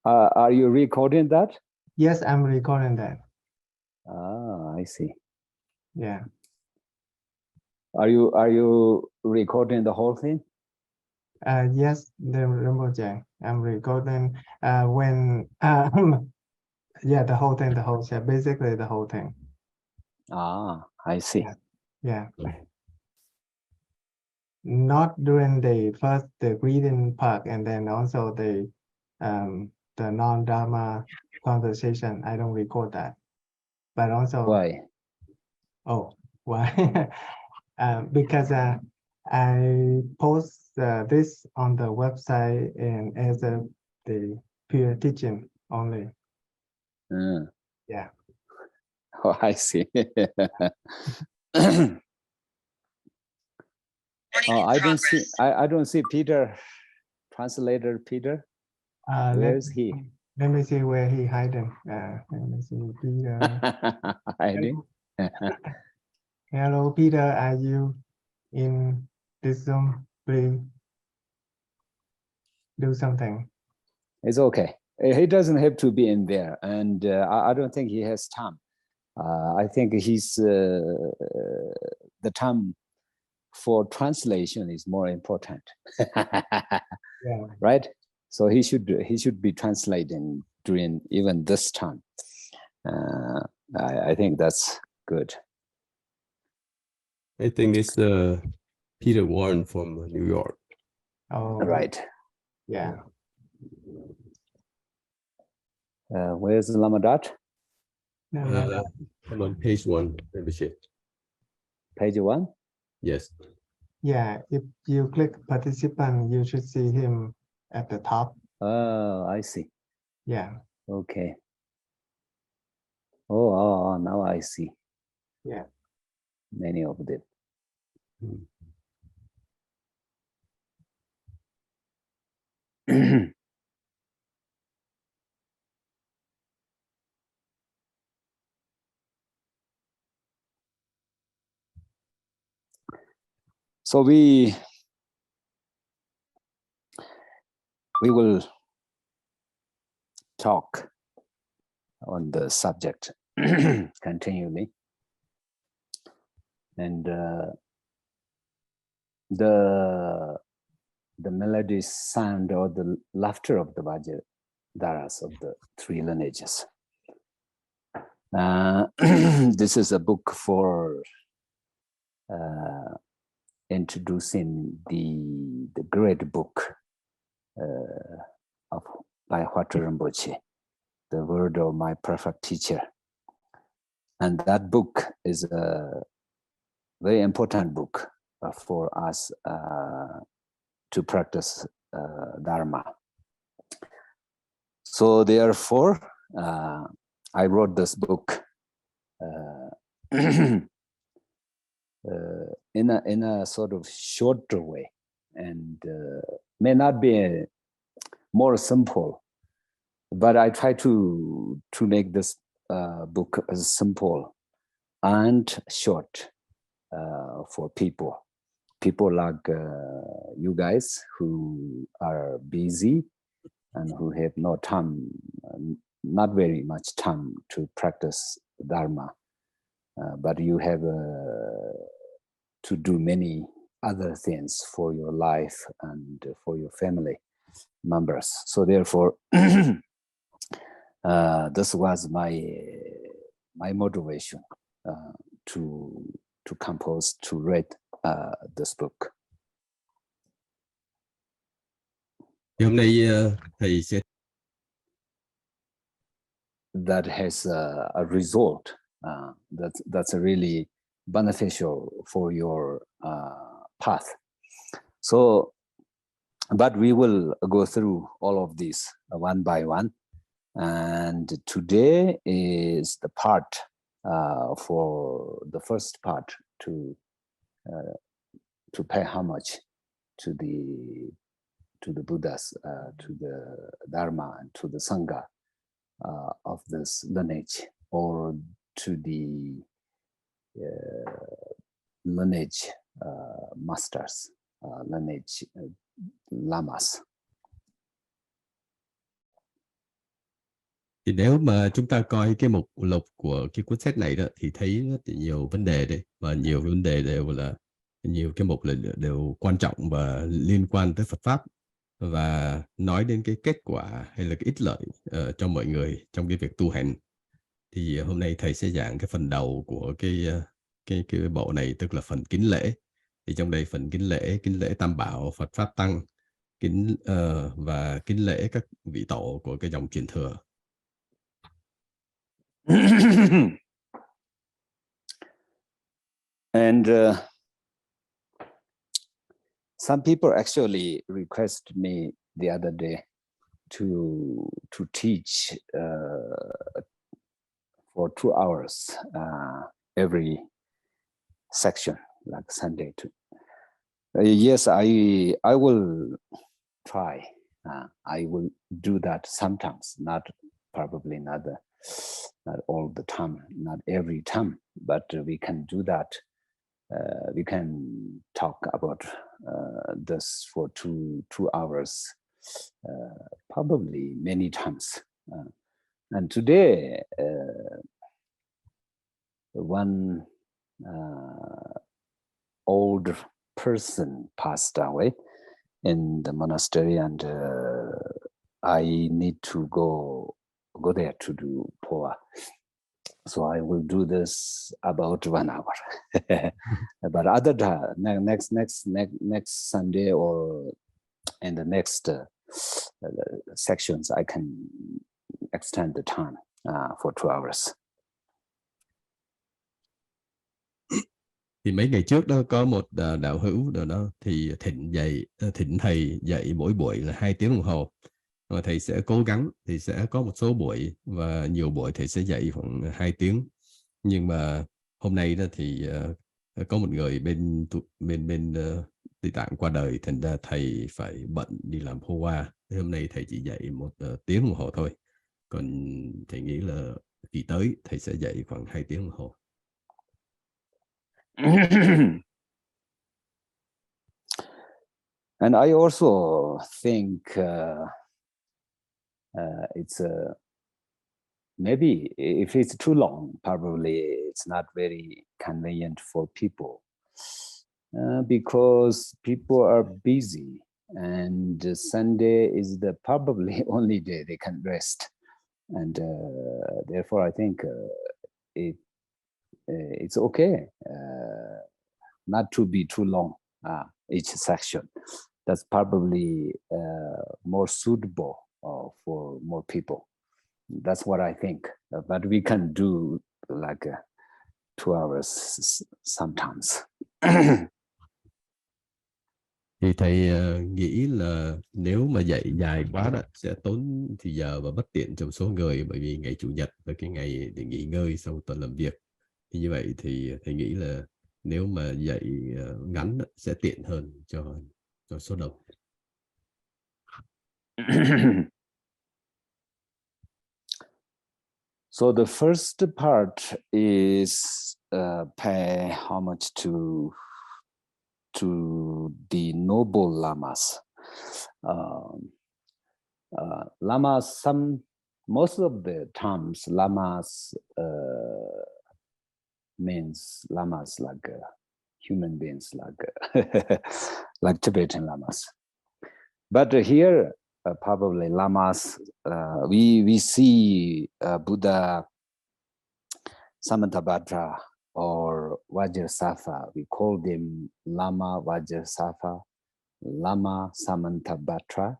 Are you recording that? Yes, I'm recording that. Ah, I see. Yeah. Are you recording the whole thing? Yes, the Rinpoche. I'm recording when yeah, the whole thing, basically the whole thing. Ah, I see. Yeah. Not during the greeting part, and then also the non-dharma conversation. I don't record that, but also Why? Oh, why? Because I post this on the website and as the peer teaching only. Yeah. Oh, I see. Oh, I don't see Peter, translator Peter. Where is he? Let me see where he hiding. Let me see Peter. Hiding. Hello, Peter. Are you in this Zoom? Please do something. It's okay. He doesn't have to be in there, and I don't think he has time. I think he's the time for translation is more important. Yeah. Right? So he should be translating during even this time. I think that's good. I think it's Peter Warren from New York. Oh, right. Yeah. Where's the Lamadat? I'm on page 1, membership. Page 1? Yes. Yeah, if you click participant, you should see him at the top. Oh, I see. Yeah. Okay. Oh, now I see. Yeah. Many of them. So we will talk on the subject continually, and the melody sound or the laughter of the Vajradharas of the 3 lineages. This is a book for introducing the great book by Hungkar Rinpoche, the word of my perfect teacher. And that book is a very important book for us to practice Dharma. So therefore, I wrote this book in a sort of shorter way, and may not be more simple, but I try to make this book as simple and short for people like you guys who are busy and who have no time, not very much time to practice Dharma, but you have to do many other things for your life and for your family members. So therefore, this was my motivation to compose, to write this book. Hôm nay thầy sẽ that has a result that's really beneficial for your path. So, but we will go through all of these one by one. And today is the part for the first part to pay homage to the Buddhas, to the Dharma, and to the Sangha of this lineage, or to the lineage masters, lineage lamas. Thì nếu mà chúng ta coi cái mục lục của cái cuốn sách này đó thì thấy rất là nhiều vấn đề đấy, và nhiều vấn đề đều là nhiều cái mục là đều quan trọng và liên quan tới Phật pháp, và nói đến cái kết quả hay là cái ích lợi cho mọi người trong cái việc tu hành. Thì hôm nay thầy sẽ giảng cái phần đầu của cái bộ này, tức là phần kính lễ. Thì trong đây phần kính lễ Tam Bảo, Phật pháp tăng, và kính lễ các vị tổ của cái dòng truyền thừa. And some people actually requested me the other day to teach for 2 hours every section, like Sunday too. Yes, I will try. I will do that sometimes, probably not all the time, not every time, but we can do that. We can talk about this for two hours, probably many times. And today, one old person passed away in the monastery, and I need to go there to do Poa. So I will do this about 1 hour. But other time, next Sunday or in the next sections, I can extend the time for 2 hours. Thì mấy ngày trước đó có một đạo hữu đó thì thỉnh thầy dạy mỗi buổi là 2 tiếng đồng hồ. Và thầy sẽ cố gắng, thì sẽ có một số buổi và nhiều buổi thầy sẽ dạy khoảng 2 tiếng. Nhưng mà hôm nay đó thì có một người bên Tây Tạng qua đời, thành ra thầy phải bận đi làm hoa. Hôm nay thầy chỉ dạy 1 tiếng đồng hồ thôi. Còn thầy nghĩ là kỳ tới thầy sẽ dạy khoảng 2 tiếng đồng hồ. And I also think it's maybe if it's too long, probably it's not very convenient for people because people are busy, and Sunday is the probably only day they can rest, and therefore I think it's okay not to be too long each section. That's probably more suitable for more people. That's what I think. But we can do like 2 hours sometimes. Thì thầy nghĩ là nếu mà dạy dài quá đó sẽ tốn thì giờ và bất tiện cho số người, bởi vì ngày Chủ nhật là cái ngày để nghỉ ngơi sau tuần làm việc. Thì như vậy thì thầy nghĩ là nếu mà dạy ngắn đó, sẽ tiện hơn cho số đông. So the first part is pay homage to the noble lamas. Lamas, most of the times, lamas means lamas like human beings, like Tibetan lamas. But here, probably lamas, we see Buddha Samantabhadra or Vajrasattva. We call them Lama Vajrasattva, Lama Samantabhadra,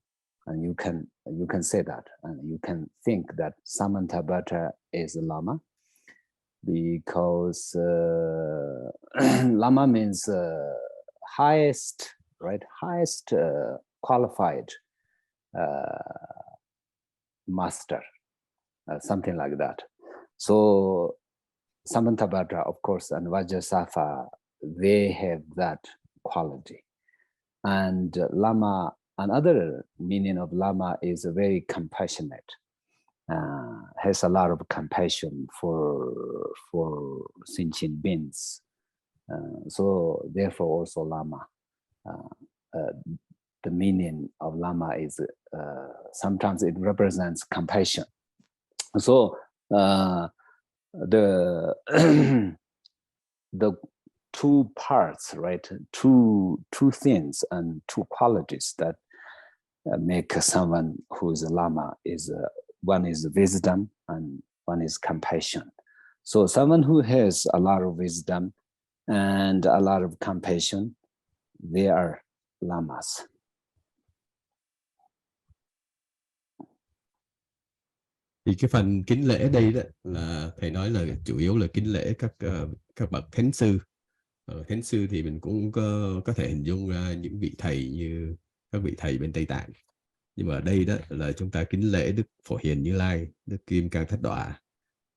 and you can say that, and you can think that Samantabhadra is a lama, because lama means highest, right? Highest qualified master, something like that. So Samantabhadra, of course, and Vajrasattva, they have that quality. And lama, another meaning of lama is very compassionate, has a lot of compassion for sentient beings. So therefore also lama. the meaning of Lama is sometimes it represents compassion. So the the two parts, right? Two things and two qualities that make someone who is a Lama is one is wisdom and one is compassion. So someone who has a lot of wisdom and a lot of compassion, they are Lamas. Thì cái phần kính lễ đây đó là thầy nói là chủ yếu là kính lễ các bậc thánh sư. Thánh sư thì mình cũng có thể hình dung ra những vị thầy như các vị thầy bên Tây Tạng. Nhưng mà ở đây đó là chúng ta kính lễ Đức Phổ Hiền Như Lai, Đức Kim Cang Thất Đọa.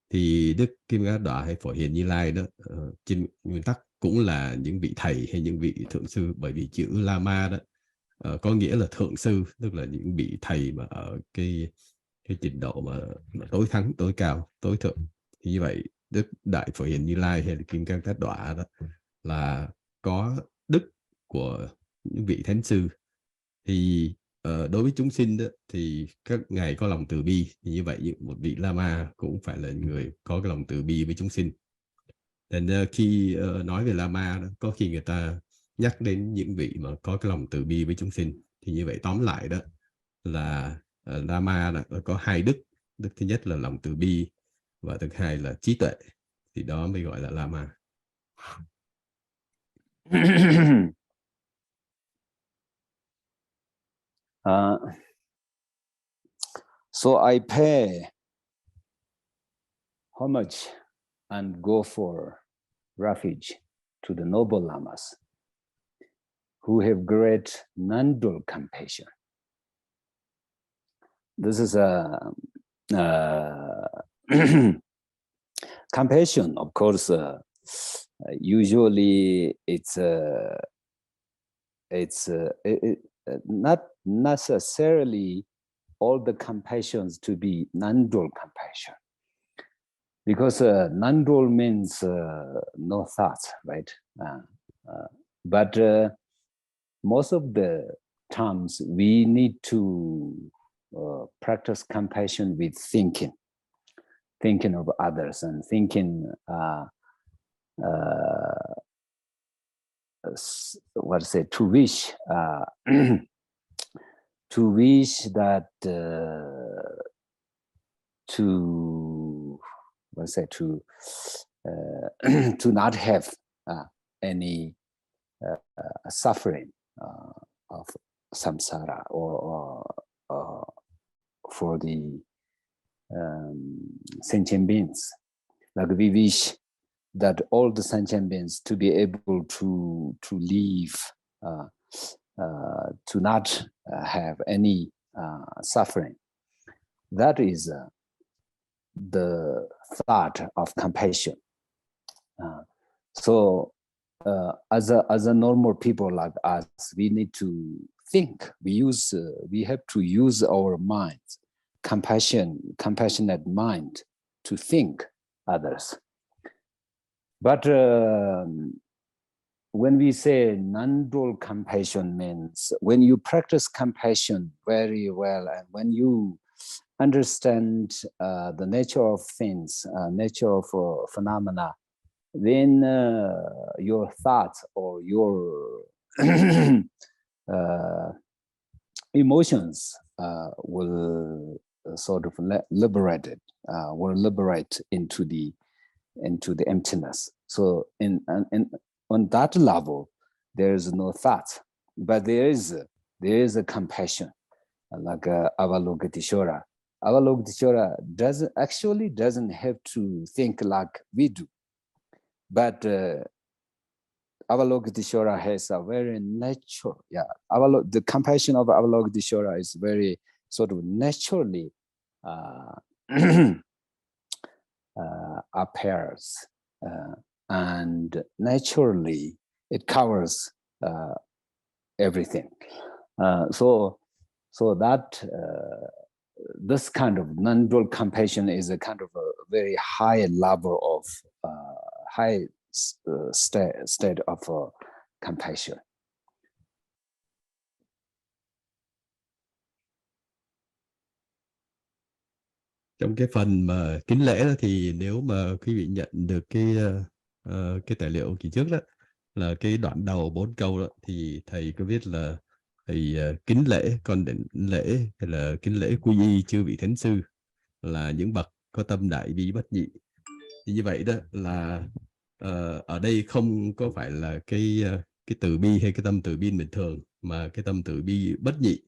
Thì Đức Kim Cang Thất Đọa hay Phổ Hiền Như Lai đó trên nguyên tắc cũng là những vị thầy hay những vị thượng sư, bởi vì chữ Lama đó có nghĩa là thượng sư, tức là những vị thầy mà ở cái trình độ mà tối thắng, tối cao, tối thượng. Thì như vậy Đức Đại Phổ Hiền Như Lai hay là Kim Cang Thất Đọa đó là có đức của những vị thánh sư. Thì đối với chúng sinh đó, thì các ngài có lòng từ bi, thì như vậy một vị Lama cũng phải là người có cái lòng từ bi với chúng sinh. Nên khi nói về Lama đó, có khi người ta nhắc đến những vị mà có cái lòng từ bi với chúng sinh. Thì như vậy tóm lại đó là Lama là có hai đức. Đức thứ nhất là lòng từ bi và thứ hai là trí tuệ. Thì đó mới gọi là Lama. So I pay homage and go for refuge to the noble Lamas who have great non-dual compassion. This is a compassion, of course. Usually, it's not necessarily all the compassions to be non-dual compassion, because non-dual means no thoughts, right? But most of the times we need to practice compassion with thinking of others and thinking to wish to wish that to not have any suffering of samsara or for the sentient beings. Like we wish that all the sentient beings to be able to live, to not have any suffering. That is the thought of compassion. So as a normal people like us, we need to think. We have to use our minds, compassionate mind, to think others. But when we say non-dual compassion, means when you practice compassion very well and when you understand the nature of things, nature of phenomena, then your thoughts or your emotions will sort of liberate into the emptiness. So on that level, there is no thought, but there is a compassion, like Avalokiteshvara. Avalokiteshvara doesn't have to think like we do, but Avalokiteshvara has a very natural, the compassion of Avalokiteshvara is very sort of naturally appears, and naturally it covers everything. So that this kind of non-dual compassion is a kind of a very high level of high state of compassion. Trong cái phần mà kính lễ đó, thì nếu mà quý vị nhận được cái tài liệu kỳ trước đó, là cái đoạn đầu 4 câu đó, thì thầy có viết là thầy kính lễ con đảnh lễ hay là kính lễ quy y chư vị thánh sư là những bậc có tâm đại bi bất nhị. Thì như vậy đó là ở đây không có phải là cái từ bi hay cái tâm từ bi bình thường, mà cái tâm từ bi bất nhị.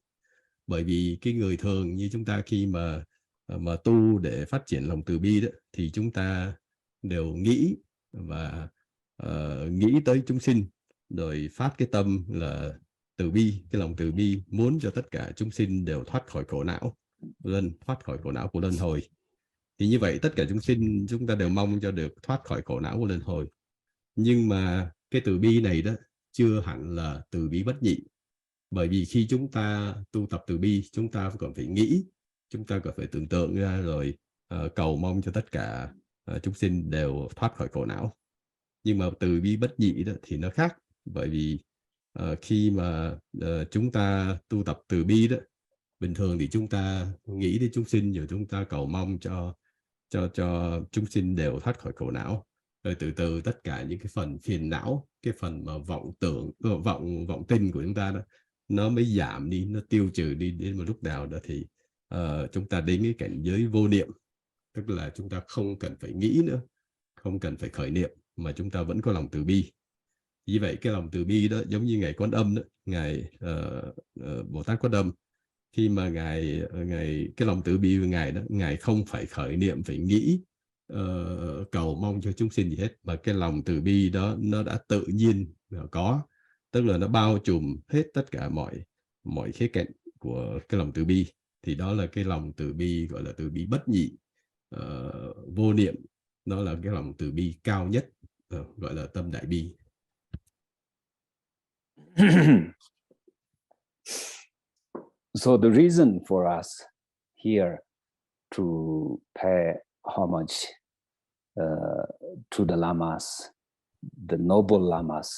Bởi vì cái người thường như chúng ta khi mà tu để phát triển lòng từ bi đó, thì chúng ta đều nghĩ và nghĩ tới chúng sinh, rồi phát cái tâm là từ bi, cái lòng từ bi muốn cho tất cả chúng sinh đều thoát khỏi khổ não, thoát khỏi khổ não của luân hồi. Thì như vậy tất cả chúng sinh chúng ta đều mong cho được thoát khỏi khổ não của luân hồi. Nhưng mà cái từ bi này đó chưa hẳn là từ bi bất nhị. Bởi vì khi chúng ta tu tập từ bi, chúng ta còn phải nghĩ, chúng ta còn phải tưởng tượng ra, rồi cầu mong cho tất cả chúng sinh đều thoát khỏi khổ não. Nhưng mà từ bi bất nhị đó thì nó khác. Bởi vì khi mà chúng ta tu tập từ bi đó, bình thường thì chúng ta nghĩ đến chúng sinh, rồi chúng ta cầu mong cho chúng sinh đều thoát khỏi khổ não. Rồi từ từ tất cả những cái phần phiền não, cái phần mà vọng tưởng, vọng tin của chúng ta đó, nó mới giảm đi, nó tiêu trừ đi. Đến một lúc nào đó thì chúng ta đến cái cảnh giới vô niệm, tức là chúng ta không cần phải nghĩ nữa, không cần phải khởi niệm, mà chúng ta vẫn có lòng từ bi. Vì vậy cái lòng từ bi đó giống như ngài Quan Âm đó, ngài Bồ Tát Quan Âm, khi mà ngài cái lòng từ bi của ngài đó, ngài không phải khởi niệm, phải nghĩ cầu mong cho chúng sinh gì hết, mà cái lòng từ bi đó nó đã tự nhiên có, tức là nó bao trùm hết tất cả mọi khía cạnh của cái lòng từ bi. Thì đó là cái lòng từ bi gọi là từ bi bất nhị, vô niệm. Đó là cái lòng từ bi cao nhất, gọi là tâm đại bi. So the reason for us here to pay homage to the lamas, the noble lamas,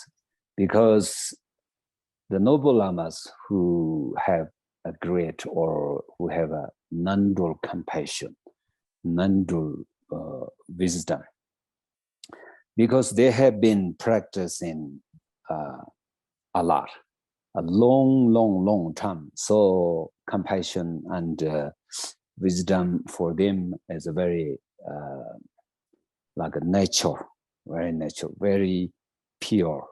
because the noble lamas who have a great or who have a non-dual compassion, non-dual wisdom, because they have been practicing a lot, a long time. So compassion and wisdom for them is a very like a nature, very natural, very pure.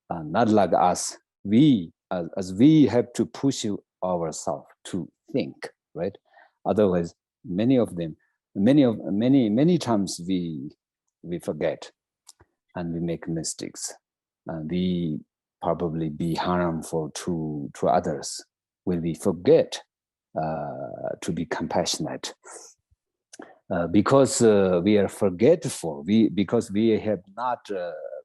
Not like us. We as we have to push ourselves to think, right? Otherwise, many times we forget and we make mistakes, and we probably be harmful to others when we forget to be compassionate. Because we are forgetful, because we have not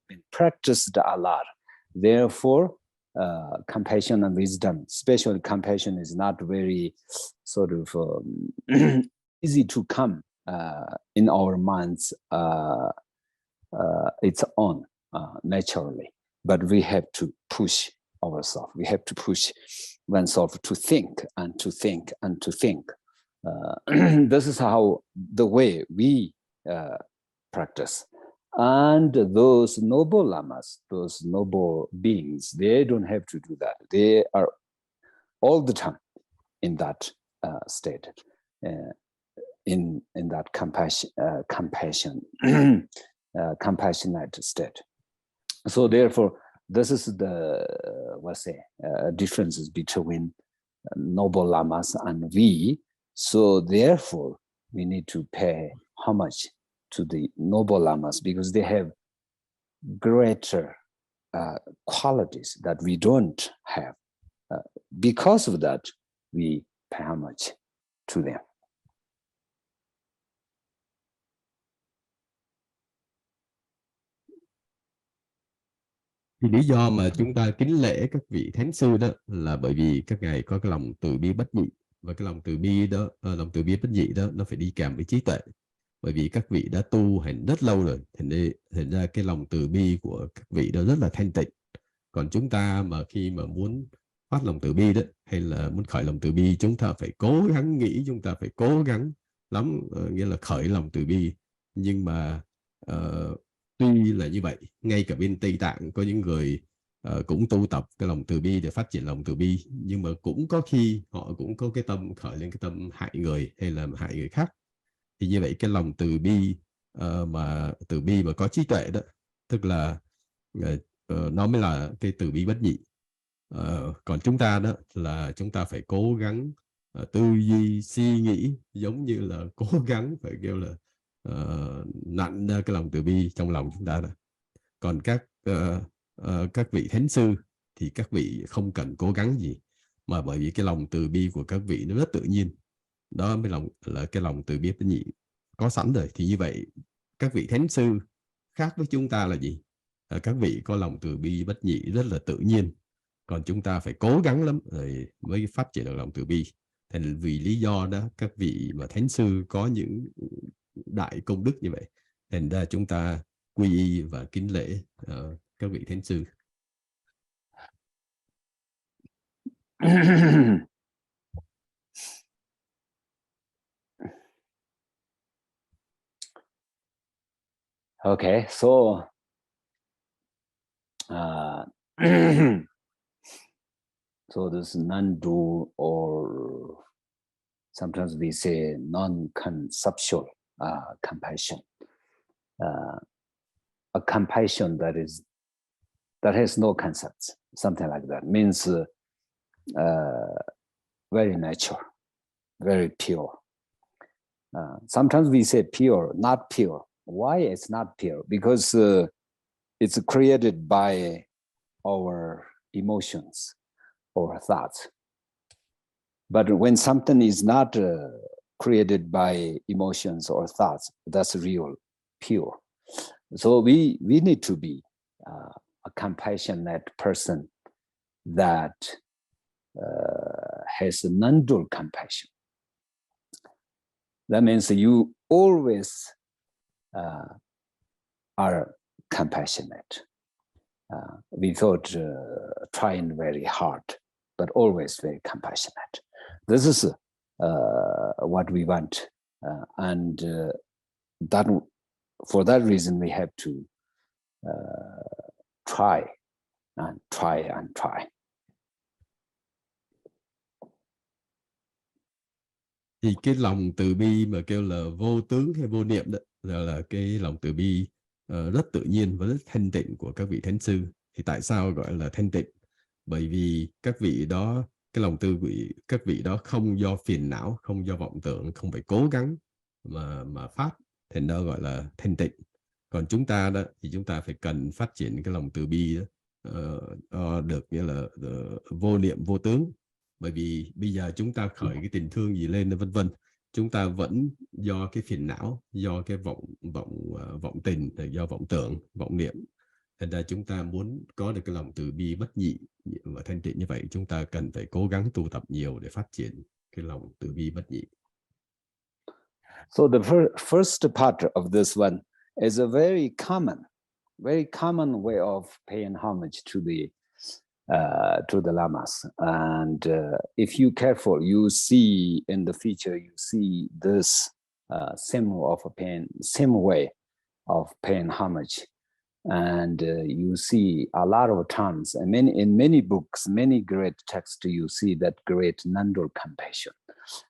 been practiced a lot. Therefore, compassion and wisdom, especially compassion, is not very sort of easy to come in our minds its own naturally. But we have to push ourselves. We have to push oneself to think and to think and to think. This is how the way we practice. And those noble lamas, those noble beings, they don't have to do that. They are all the time in that state, in that compassionate state. So therefore, this is the differences between noble lamas and we. So therefore, we need to pay homage to the noble lamas, because they have greater qualities that we don't have. Because of that, we pay homage to them. Thì lý do mà chúng ta kính lễ các vị thánh sư đó là bởi vì các ngài có cái lòng từ bi bất nhị, và cái lòng từ bi đó, lòng từ bi bất nhị đó, nó phải đi kèm với trí tuệ. Bởi vì các vị đã tu hành rất lâu rồi, thành ra cái lòng từ bi của các vị đó rất là thanh tịnh. Còn chúng ta mà khi mà muốn phát lòng từ bi đó, hay là muốn khởi lòng từ bi, chúng ta phải cố gắng nghĩ, chúng ta phải cố gắng lắm, nghĩa là khởi lòng từ bi. Nhưng mà tuy là như vậy, ngay cả bên Tây Tạng có những người cũng tu tập cái lòng từ bi để phát triển lòng từ bi, nhưng mà cũng có khi họ cũng có cái tâm khởi lên cái tâm hại người hay là hại người khác. Thì như vậy cái lòng từ bi mà từ bi mà có trí tuệ đó, tức là nó mới là cái từ bi bất nhị. Còn chúng ta đó là chúng ta phải cố gắng tư duy suy nghĩ, giống như là cố gắng phải kêu là nặn ra cái lòng từ bi trong lòng chúng ta đó. Còn các vị thánh sư thì các vị không cần cố gắng gì, mà bởi vì cái lòng từ bi của các vị nó rất tự nhiên, đó mới là cái lòng từ bi bất nhị có sẵn rồi. Thì như vậy các vị thánh sư khác với chúng ta là gì? Các vị có lòng từ bi bất nhị rất là tự nhiên, còn chúng ta phải cố gắng lắm rồi mới phát triển được lòng từ bi. Thành vì lý do đó, các vị mà thánh sư có những đại công đức như vậy, thành ra chúng ta quy y và kính lễ các vị thánh sư. Okay, so so this non-dual, or sometimes we say non-conceptual compassion, a compassion that has no concepts, something like that, means very natural, very pure. Sometimes we say pure, not pure. Why it's not pure? Because it's created by our emotions or thoughts. But when something is not created by emotions or thoughts, that's real, pure. So we need to be a compassionate person that has a non-dual compassion. That means you always are compassionate without trying very hard, but always very compassionate. This is what we want, and that for that reason we have to try and try and try. Thì cái lòng từ bi mà kêu là vô tướng hay vô niệm đó là cái lòng từ bi rất tự nhiên và rất thanh tịnh của các vị thánh sư. Thì tại sao gọi là thanh tịnh? Bởi vì các vị đó, cái lòng từ bi các vị đó không do phiền não, không do vọng tưởng, không phải cố gắng mà phát, thành đó gọi là thanh tịnh. Còn chúng ta đó thì chúng ta phải cần phát triển cái lòng từ bi đó, được nghĩa là vô niệm vô tướng. Bởi vì bây giờ chúng ta khởi cái tình thương gì lên vân vân, chúng ta vẫn do cái phiền não, do cái vọng tình, do vọng tưởng, vọng niệm. Thành ra chúng ta muốn có được cái lòng từ bi bất nhị và thanh tịnh như vậy, chúng ta cần phải cố gắng tu tập nhiều để phát triển cái lòng từ bi bất nhị. So the first part of this one is a very common way of paying homage to the lamas. And if you careful, you see in the future, you see this same way of paying homage. And you see a lot of times, and in many books, many great texts, you see that great non-dual compassion.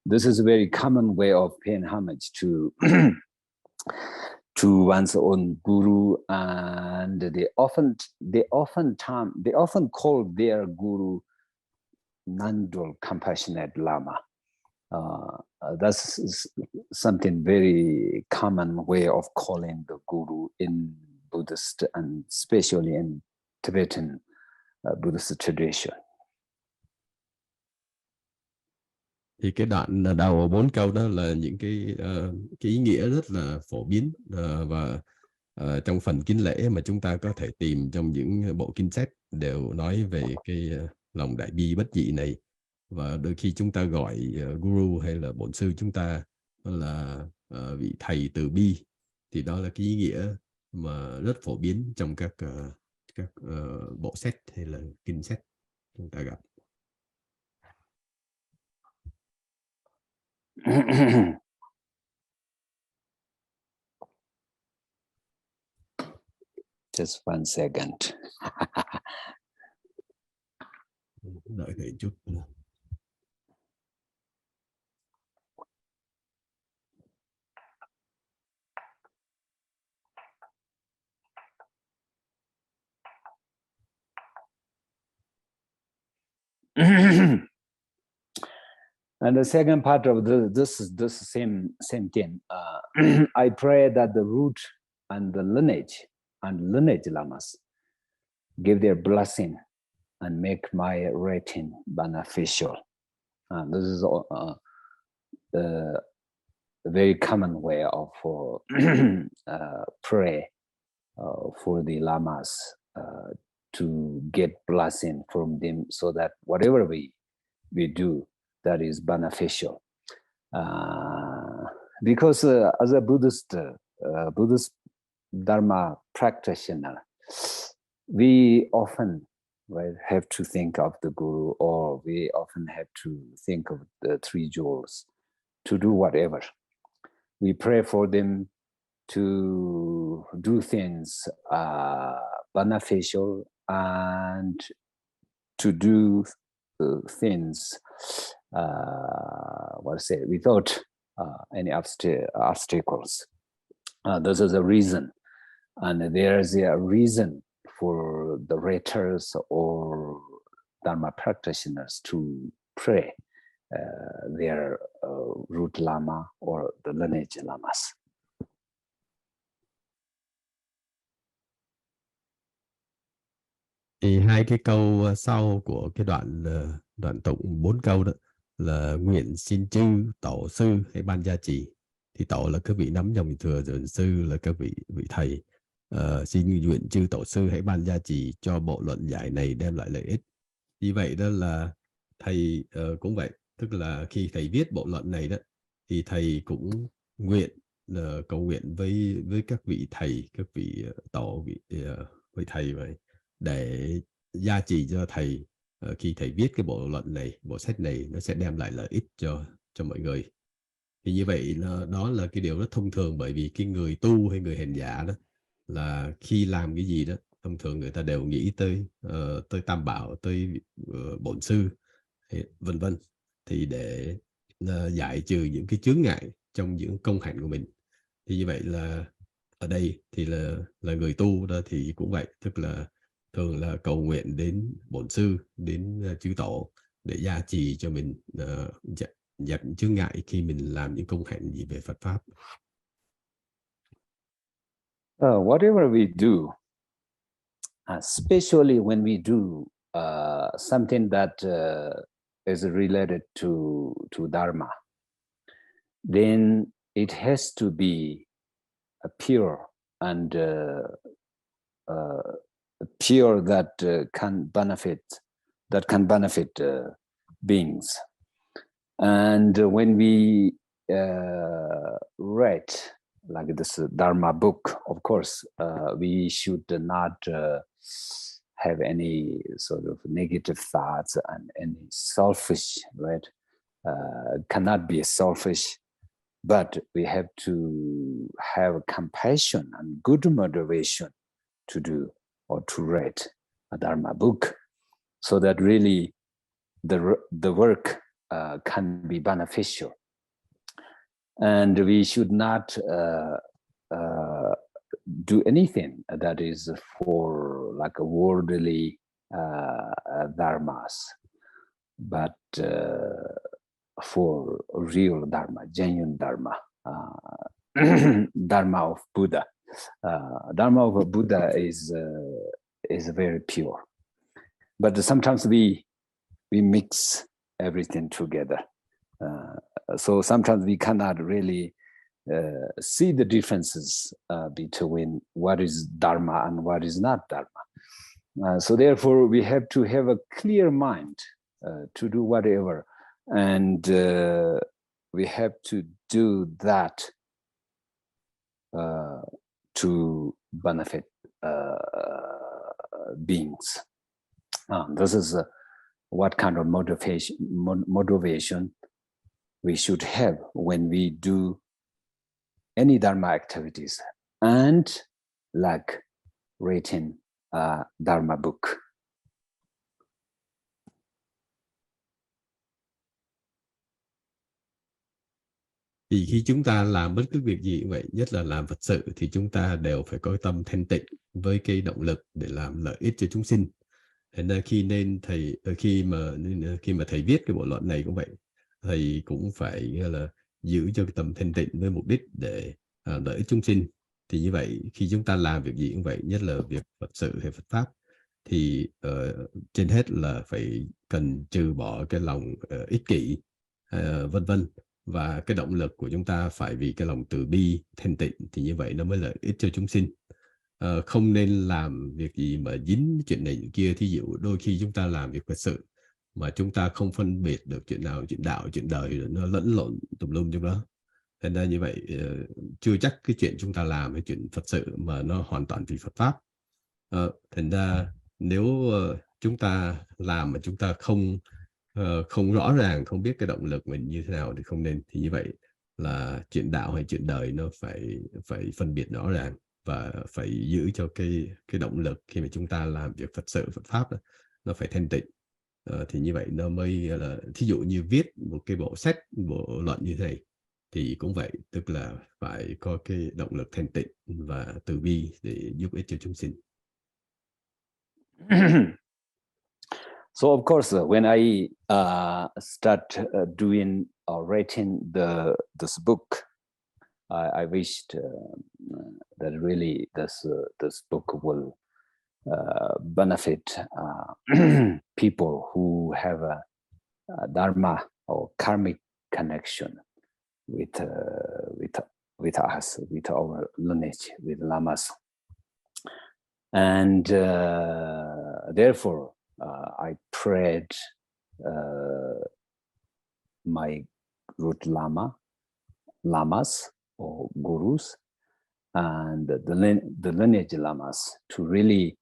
This is a very common way of paying homage to to one's own guru, and they often call their guru non-dual compassionate lama. That's something very common way of calling the guru in Buddhist and especially in Tibetan Buddhist tradition. Thì cái đoạn đầu 4 câu đó là những cái ý nghĩa rất là phổ biến và trong phần kính lễ mà chúng ta có thể tìm trong những bộ kinh sách đều nói về cái lòng đại bi bất nhị này. Và đôi khi chúng ta gọi guru hay là bổn sư chúng ta là vị thầy từ bi, thì đó là cái ý nghĩa mà rất phổ biến trong các bộ sách hay là kinh sách chúng ta gặp. Just 1 second. Đợi thầy chút. And the second part of this same thing. I pray that the root and the lineage lamas give their blessing and make my rating beneficial. This is a very common way of pray for the lamas to get blessing from them, so that whatever we do, that is beneficial. Because as a Buddhist Dharma practitioner, we often have to think of the Guru, or we often have to think of the three jewels to do whatever. We pray for them to do things beneficial, and to do things without any obstacles. This is a reason, and there is a reason for the writers or Dharma practitioners to pray their root lama or the lineage lamas. Thì hai cái câu sau của cái đoạn tụng 4 câu đó là nguyện xin chư tổ sư hãy ban gia trì. Thì tổ là các vị nắm dòng truyền thừa, rồi sư là các vị thầy. Xin nguyện chư tổ sư hãy ban gia trì cho bộ luận giải này đem lại lợi ích. Như vậy đó là thầy cũng vậy, tức là khi thầy viết bộ luận này đó, thì thầy cũng nguyện cầu nguyện với các vị thầy, các vị tổ, vị thầy vậy, để gia trì cho thầy khi thầy viết cái bộ luận này, bộ sách này, nó sẽ đem lại lợi ích cho mọi người. Thì như vậy đó là cái điều rất thông thường, bởi vì cái người tu hay người hành giả đó là khi làm cái gì đó, thông thường người ta đều nghĩ tới Tam Bảo, tới Bổn Sư, vân vân, thì để giải trừ những cái chướng ngại trong những công hạnh của mình. Thì như vậy là ở đây thì là người tu đó thì cũng vậy, tức là thường là cầu nguyện đến Bổn Sư, đến chư tổ để gia trì cho mình, dẹp chướng ngại khi mình làm những công hạnh gì về Phật pháp. Whatever we do, especially when we do something that is related to Dharma, then it has to be pure and pure that can benefit beings. And when we write like this Dharma book, of course, we should not have any sort of negative thoughts and any selfish, right? Cannot be selfish, but we have to have compassion and good motivation to do or to write a Dharma book, so that really the work can be beneficial. And we should not do anything that is for like a worldly dharmas, but for real dharma, genuine dharma, dharma of Buddha. Dharma of a Buddha is very pure, but sometimes we mix everything together. So sometimes we cannot really see the differences between what is Dharma and what is not Dharma. So therefore, we have to have a clear mind to do whatever, and we have to do that to benefit beings. This is what kind of motivation we should have when we do any Dharma activities, and like writing a Dharma book. Thì khi chúng ta làm bất cứ việc gì cũng vậy, nhất là làm Phật sự, thì chúng ta đều phải có tâm thanh tịnh với cái động lực để làm lợi ích cho chúng sinh. Thế nên khi mà thầy viết cái bộ luận này cũng vậy, thầy cũng phải là giữ cho cái tâm thanh tịnh với mục đích để lợi ích chúng sinh. Thì như vậy khi chúng ta làm việc gì cũng vậy, nhất là việc Phật sự hay Phật pháp, thì trên hết là phải cần trừ bỏ cái lòng ích kỷ, vân vân. Và cái động lực của chúng ta phải vì cái lòng từ bi thanh tịnh, thì như vậy nó mới lợi ích cho chúng sinh. Không nên làm việc gì mà dính chuyện này chuyện kia. Thí dụ đôi khi chúng ta làm việc Phật sự mà chúng ta không phân biệt được chuyện nào chuyện đạo, chuyện đời, nó lẫn lộn tùm lum trong đó. Thành ra như vậy chưa chắc cái chuyện chúng ta làm hay chuyện Phật sự mà nó hoàn toàn vì Phật pháp. Thành ra nếu chúng ta làm mà chúng ta không rõ ràng, không biết cái động lực mình như thế nào thì không nên. Thì như vậy là chuyện đạo hay chuyện đời nó phải phân biệt rõ ràng, và phải giữ cho cái động lực khi mà chúng ta làm việc Phật sự Phật pháp đó, nó phải thanh tịnh. Thì như vậy nó mới là, thí dụ như viết một cái bộ sách, bộ luận như thế này thì cũng vậy, tức là phải có cái động lực thanh tịnh và từ bi để giúp ích cho chúng sinh. So of course, when I start doing or writing this book, I wished that really this book will benefit people who have a dharma or karmic connection with us, with our lineage, with lamas, and therefore I prayed my root lamas or gurus and the lineage lamas to really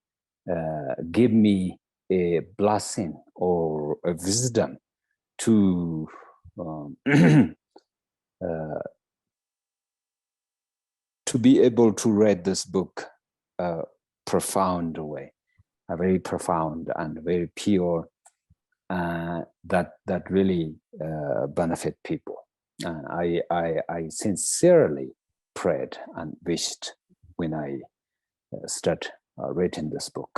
give me a blessing or a wisdom to to be able to read this book profound way, a very profound and very pure, that really benefit people. And I sincerely prayed and wished when I start writing this book.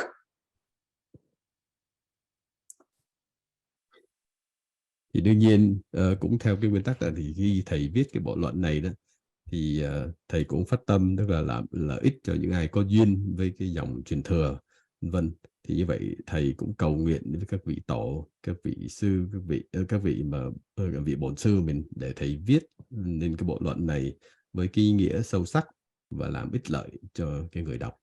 Thì đương nhiên cũng theo cái nguyên tắc là thì khi thầy viết cái bộ luận này đó, thì thầy cũng phát tâm, tức là làm lợi ích cho những ai có duyên với cái dòng truyền thừa, vân. Thì như vậy thầy cũng cầu nguyện với các vị tổ, các vị sư, các vị bổn sư mình, để thầy viết nên cái bộ luận này với cái ý nghĩa sâu sắc và làm ích lợi cho cái người đọc.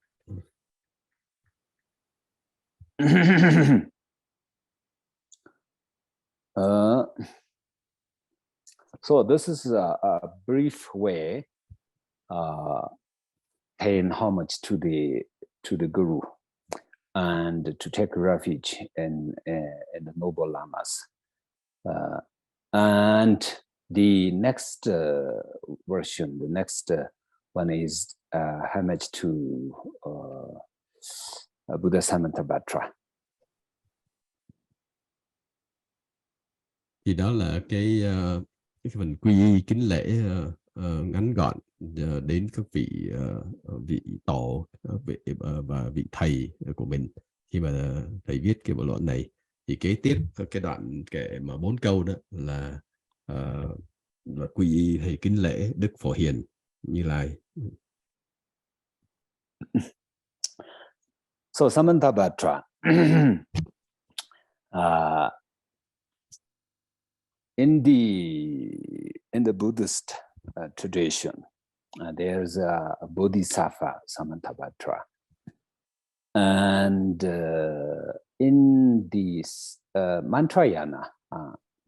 So this is a brief way paying homage to the Guru and to take refuge in the noble lamas. And the next version, the next one is homage to Buddha Samantabhadra. Thì đó là cái phần quy y kính lễ ngắn gọn đến các vị tổ và vị thầy của mình khi mà thầy viết cái bộ luận này. Thì kế tiếp cái đoạn kệ mà 4 câu đó là quy y hay kính lễ Đức Phổ Hiền Như Lai. So Samantabhadra, in the Buddhist tradition, there's a Bodhisattva Samantabhadra, and in the Mantrayana,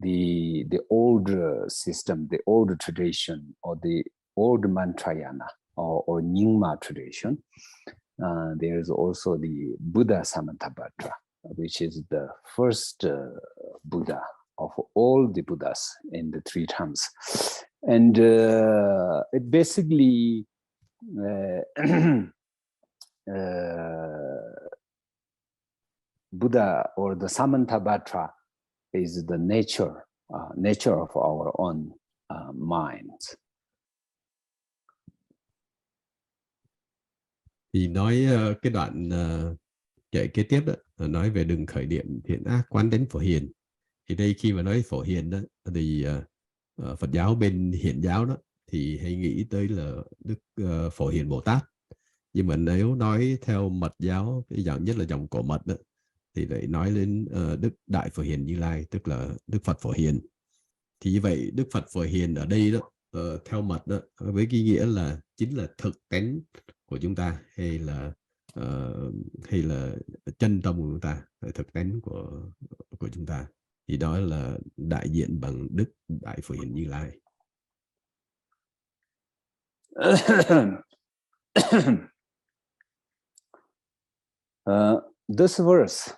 the old system, the old tradition, or the old Mantrayana or Nyingma tradition, there's also the Buddha Samantabhadra, which is the first Buddha of all the Buddhas in the three terms. And it basically Buddha or the Samantabhadra is the nature of our own minds. Thì nói cái đoạn kể kế tiếp đó, nói về đừng khởi niệm thiện ác, quán đến Phổ Hiền. Thì đây khi mà nói Phổ Hiền đó, thì Phật giáo bên Hiền giáo đó thì hay nghĩ tới là Đức Phổ Hiền Bồ Tát. Nhưng mà nếu nói theo Mật giáo, cái dạng nhất là dòng Cổ Mật đó, thì lại nói đến Đức Đại Phổ Hiền Như Lai, tức là Đức Phật Phổ Hiền. Thì như vậy Đức Phật Phổ Hiền ở đây đó, theo Mật đó, với cái nghĩa là chính là thực tánh của chúng ta, hay là chân tâm của chúng ta, thực tánh của chúng ta. Thì đó là đại diện bằng Đức Đại Phổ Hiền Như Lai. This verse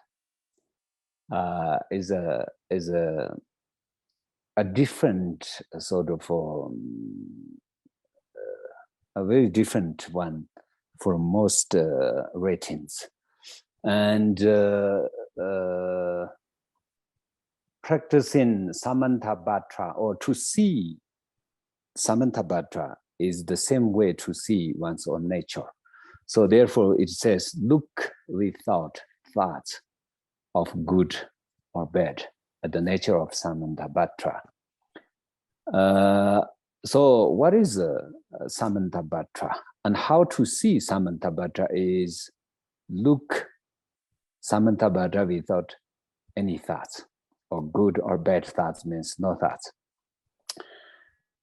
is a different sort of a very different one for most ratings, and practicing Samantabhadra, or to see Samantabhadra, is the same way to see one's own nature. So therefore it says, look without thoughts of good or bad at the nature of Samantabhadra. So what is Samantabhadra, and how to see Samantabhadra is look Samantabhadra without any thoughts, or good or bad thoughts means no thoughts.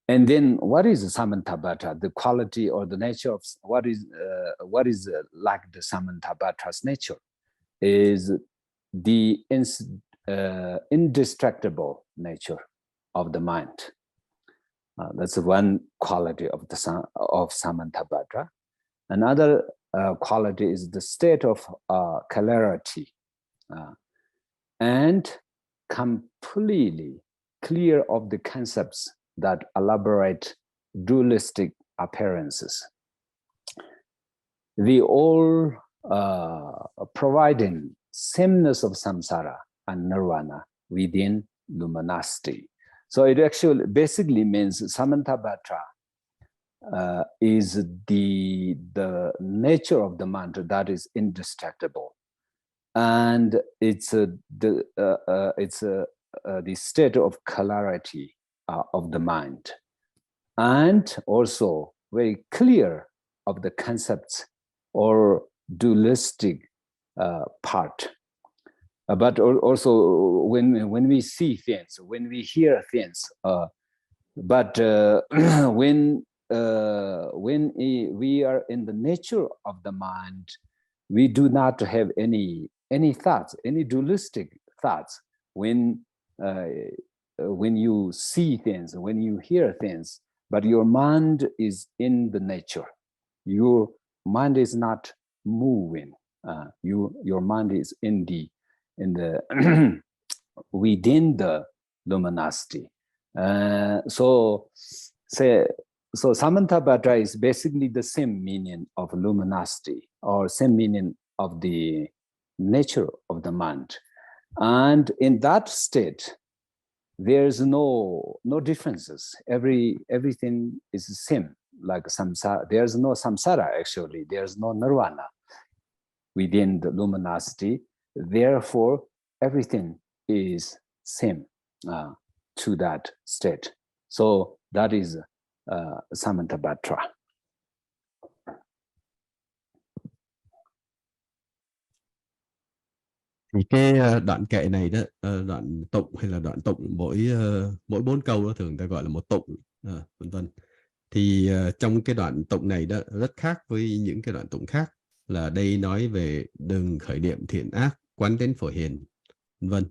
And then what is Samantabhadra, the quality or the nature of what is like the Samantabhadra's nature is the indistractable nature of the mind. That's one quality of Samantabhadra. Another quality is the state of clarity and completely clear of the concepts that elaborate dualistic appearances. They all providing sameness of samsara and nirvana within luminosity. So it actually basically means Samantabhadra is the nature of the mind that is indestructible, and it's the state of clarity of the mind, and also very clear of the concepts or dualistic part. But also when we see things, when we hear things, but when we are in the nature of the mind, we do not have any thoughts, any dualistic thoughts. When you see things, when you hear things, but your mind is in the nature. Your mind is not moving. Your mind is in the within the luminosity. So Samantabhadra is basically the same meaning of luminosity, or same meaning of the nature of the mind. And in that state, there's no differences. Everything is the same, like samsara. There's no samsara actually. There's no nirvana within the luminosity. Therefore, everything is same to that state. So that is Samantabhadra. Thì cái đoạn kệ này đó, đoạn tụng hay là đoạn tụng mỗi 4 câu đó thường ta gọi là một tụng, vân vân. Thì trong cái đoạn tụng này đó rất khác với những cái đoạn tụng khác, là đây nói về đừng khởi niệm thiện ác, quán đến Phổ Hiền, vân vân.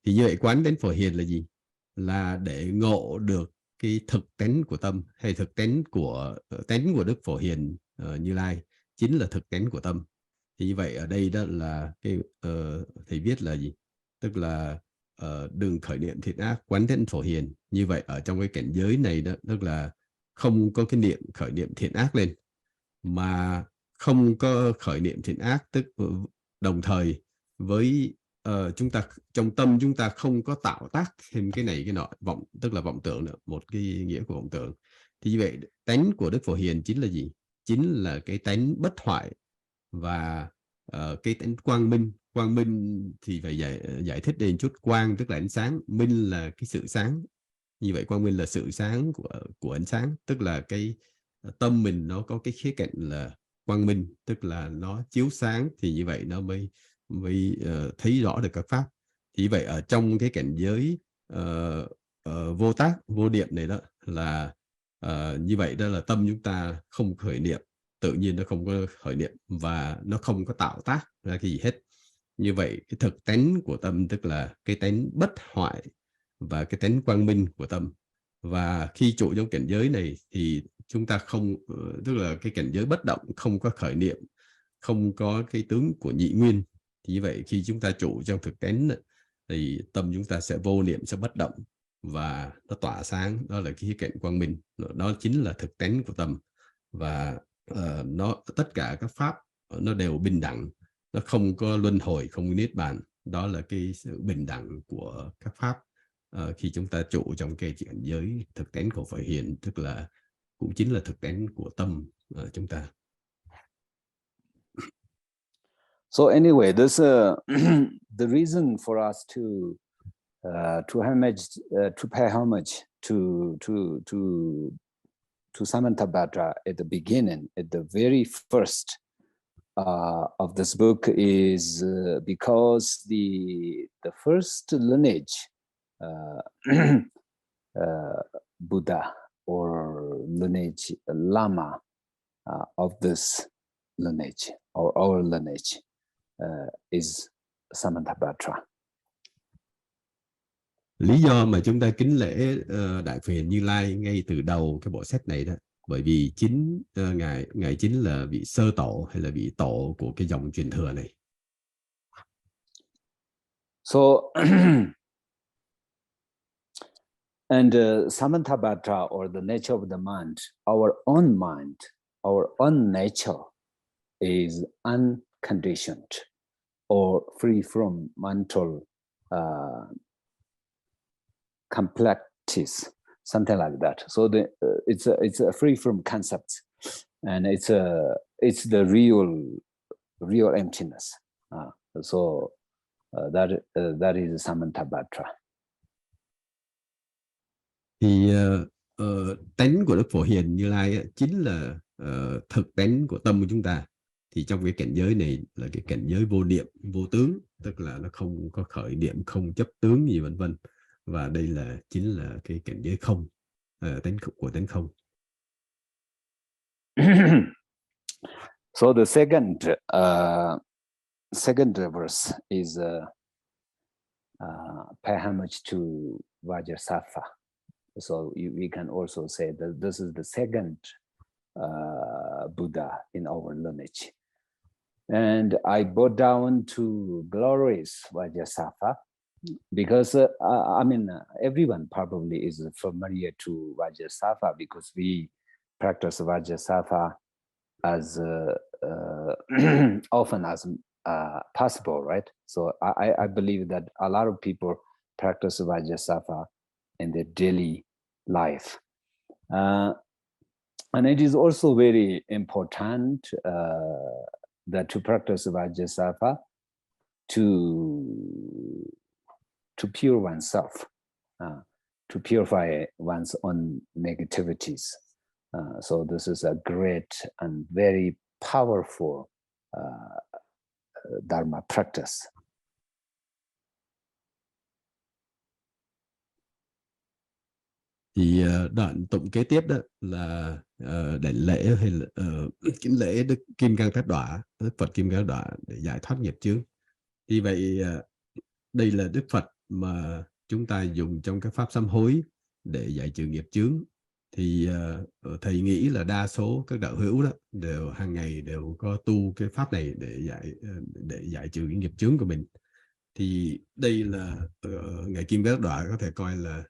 Thì như vậy quán đến Phổ Hiền là gì? Là để ngộ được cái thực tánh của tâm, hay thực tánh của Đức Phổ Hiền Như Lai chính là thực tánh của tâm. Thì như vậy ở đây đó là cái thầy viết là gì? Tức là đừng khởi niệm thiện ác, quán thánh phổ hiền. Như vậy ở trong cái cảnh giới này đó, tức là không có cái niệm khởi niệm thiện ác lên, mà không có khởi niệm thiện ác, tức đồng thời với chúng ta trong tâm chúng ta không có tạo tác thêm cái này cái nọ, vọng tức là vọng tưởng nữa, một cái nghĩa của vọng tưởng. Thì như vậy tánh của Đức Phổ Hiền chính là gì? Chính là cái tánh bất hoại và cái tánh quang minh. Quang minh thì phải giải thích đến chút. Quang tức là ánh sáng, minh là cái sự sáng. Như vậy quang minh là sự sáng của ánh sáng, tức là cái tâm mình nó có cái khía cạnh là quang minh, tức là nó chiếu sáng, thì như vậy nó mới thấy rõ được các pháp. Thì vậy ở trong cái cảnh giới vô tác vô niệm này đó là như vậy, đó là tâm chúng ta không khởi niệm, tự nhiên nó không có khởi niệm và nó không có tạo tác ra cái gì hết. Như vậy cái thực tánh của tâm tức là cái tánh bất hoại và cái tánh quang minh của tâm. Và khi trụ trong cảnh giới này thì chúng ta không, tức là cái cảnh giới bất động, không có khởi niệm, không có cái tướng của nhị nguyên. Thì như vậy khi chúng ta trụ trong thực tánh thì tâm chúng ta sẽ vô niệm, sẽ bất động và nó tỏa sáng. Đó là cái khía cạnh quang minh, đó chính là thực tánh của tâm. Và nó tất cả các pháp nó đều bình đẳng, nó không có luân hồi, không có niết bàn. Đó là cái sự bình đẳng của các pháp khi chúng ta trụ trong cái cảnh giới thực tánh của Phổ Hiền, tức là cũng chính là thực tánh của tâm chúng ta. So anyway, this the reason for us to pay homage to Samantabhadra at the beginning, at the very first of this book, is because the first lineage Buddha or lineage Lama of this lineage or our lineage is Samantabhadra. Lý do mà chúng ta kính lễ Đại Phổ Hiền Như Lai ngay từ đầu cái bộ sách này đó, bởi vì chính ngài chính là vị sơ tổ hay là vị tổ của cái dòng truyền thừa này. So and Samantabhadra, or the nature of the mind, our own nature is unconditioned or free from mental complexities, something like that. So it's a free from concepts, and it's the real emptiness. So that is Samantabhadra. Thì tánh của Đức Phổ Hiền Như Lai chính là thực tánh của tâm của chúng ta. Thì trong cái cảnh giới này là cái cảnh giới vô niệm, vô tướng, tức là nó không có khởi niệm, không chấp tướng gì vân vân. Và đây chính là cái cảnh giới không, tánh của tánh không. So the second verse is pay homage to Vajrasattva. So we can also say that this is the second Buddha in our lineage. And I bowed down to glorious Vajrasattva because everyone probably is familiar to Vajrasattva because we practice Vajrasattva as often as possible, right? So I believe that a lot of people practice Vajrasattva in their daily life. And it is also very important that to practice Vajrasattva to pure oneself, to purify one's own negativities. So this is a great and very powerful Dharma practice. Thì đoạn tụng kế tiếp đó là đảnh lễ hay là kính lễ Đức Kim Cang Thất Đọa, Đức Phật Kim Cang Thất Đọa để giải thoát nghiệp chướng. Thì vậy đây là Đức Phật mà chúng ta dùng trong các pháp sám hối để giải trừ nghiệp chướng. Thì thầy nghĩ là đa số các đạo hữu đó đều hàng ngày đều có tu cái pháp này để giải trừ cái nghiệp chướng của mình. Thì đây là Ngài Kim Cang Đọa có thể coi là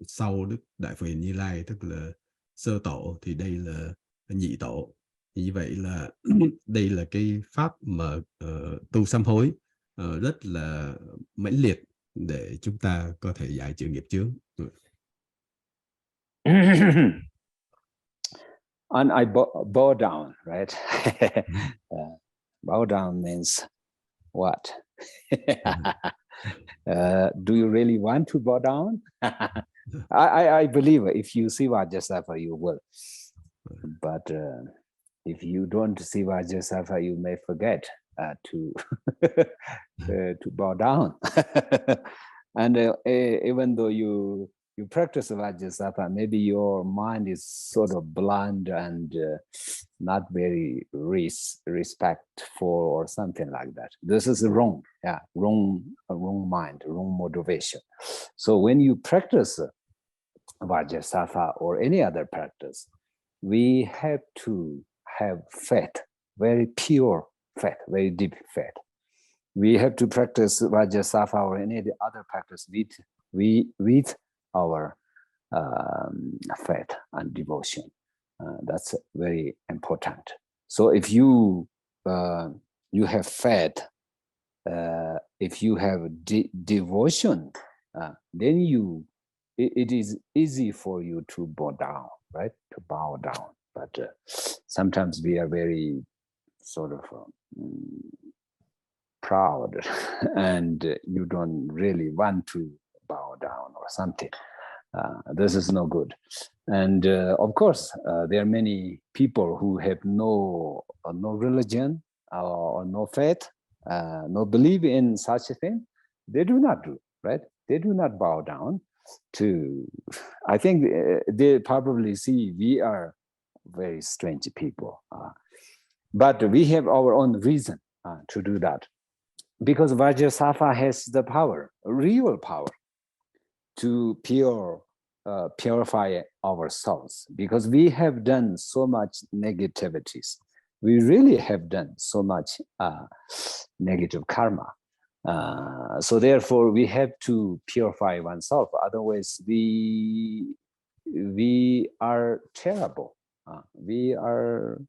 sau Đức Đại Phật Như Lai, tức là sơ tổ, thì đây là nhị tổ. Thì như vậy là đây là cái pháp mà tu sám hối rất là mãnh liệt để chúng ta có thể giải trừ nghiệp chướng. And I bow down, right? Bow down means what? Do you really want to bow down? I believe if you see Vajrasattva, you will. But if you don't see Vajrasattva, you may forget to to bow down. And even though you practice Vajrasattva, maybe your mind is sort of blunt and not very respectful or something like that. This is wrong, wrong mind, wrong motivation. So when you practice Vajrasattva or any other practice, we have to have faith, very pure faith, very deep faith. We have to practice Vajrasattva or any other practice with our faith and devotion. That's very important. So if you have faith, if you have devotion, then it is easy for you to bow down, right? To bow down. But sometimes we are very sort of proud and you don't really want to bow down or something. This is no good. And of course, there are many people who have no religion or no faith, no belief in such a thing. They do not do, right? They do not bow down to, I think they probably see we are very strange people. But we have our own reason to do that. Because Vajrasattva has the power, real power, to purify our souls. Because we have done so much negativities. We really have done so much negative karma. So therefore, we have to purify oneself. Otherwise, we are terrible. We are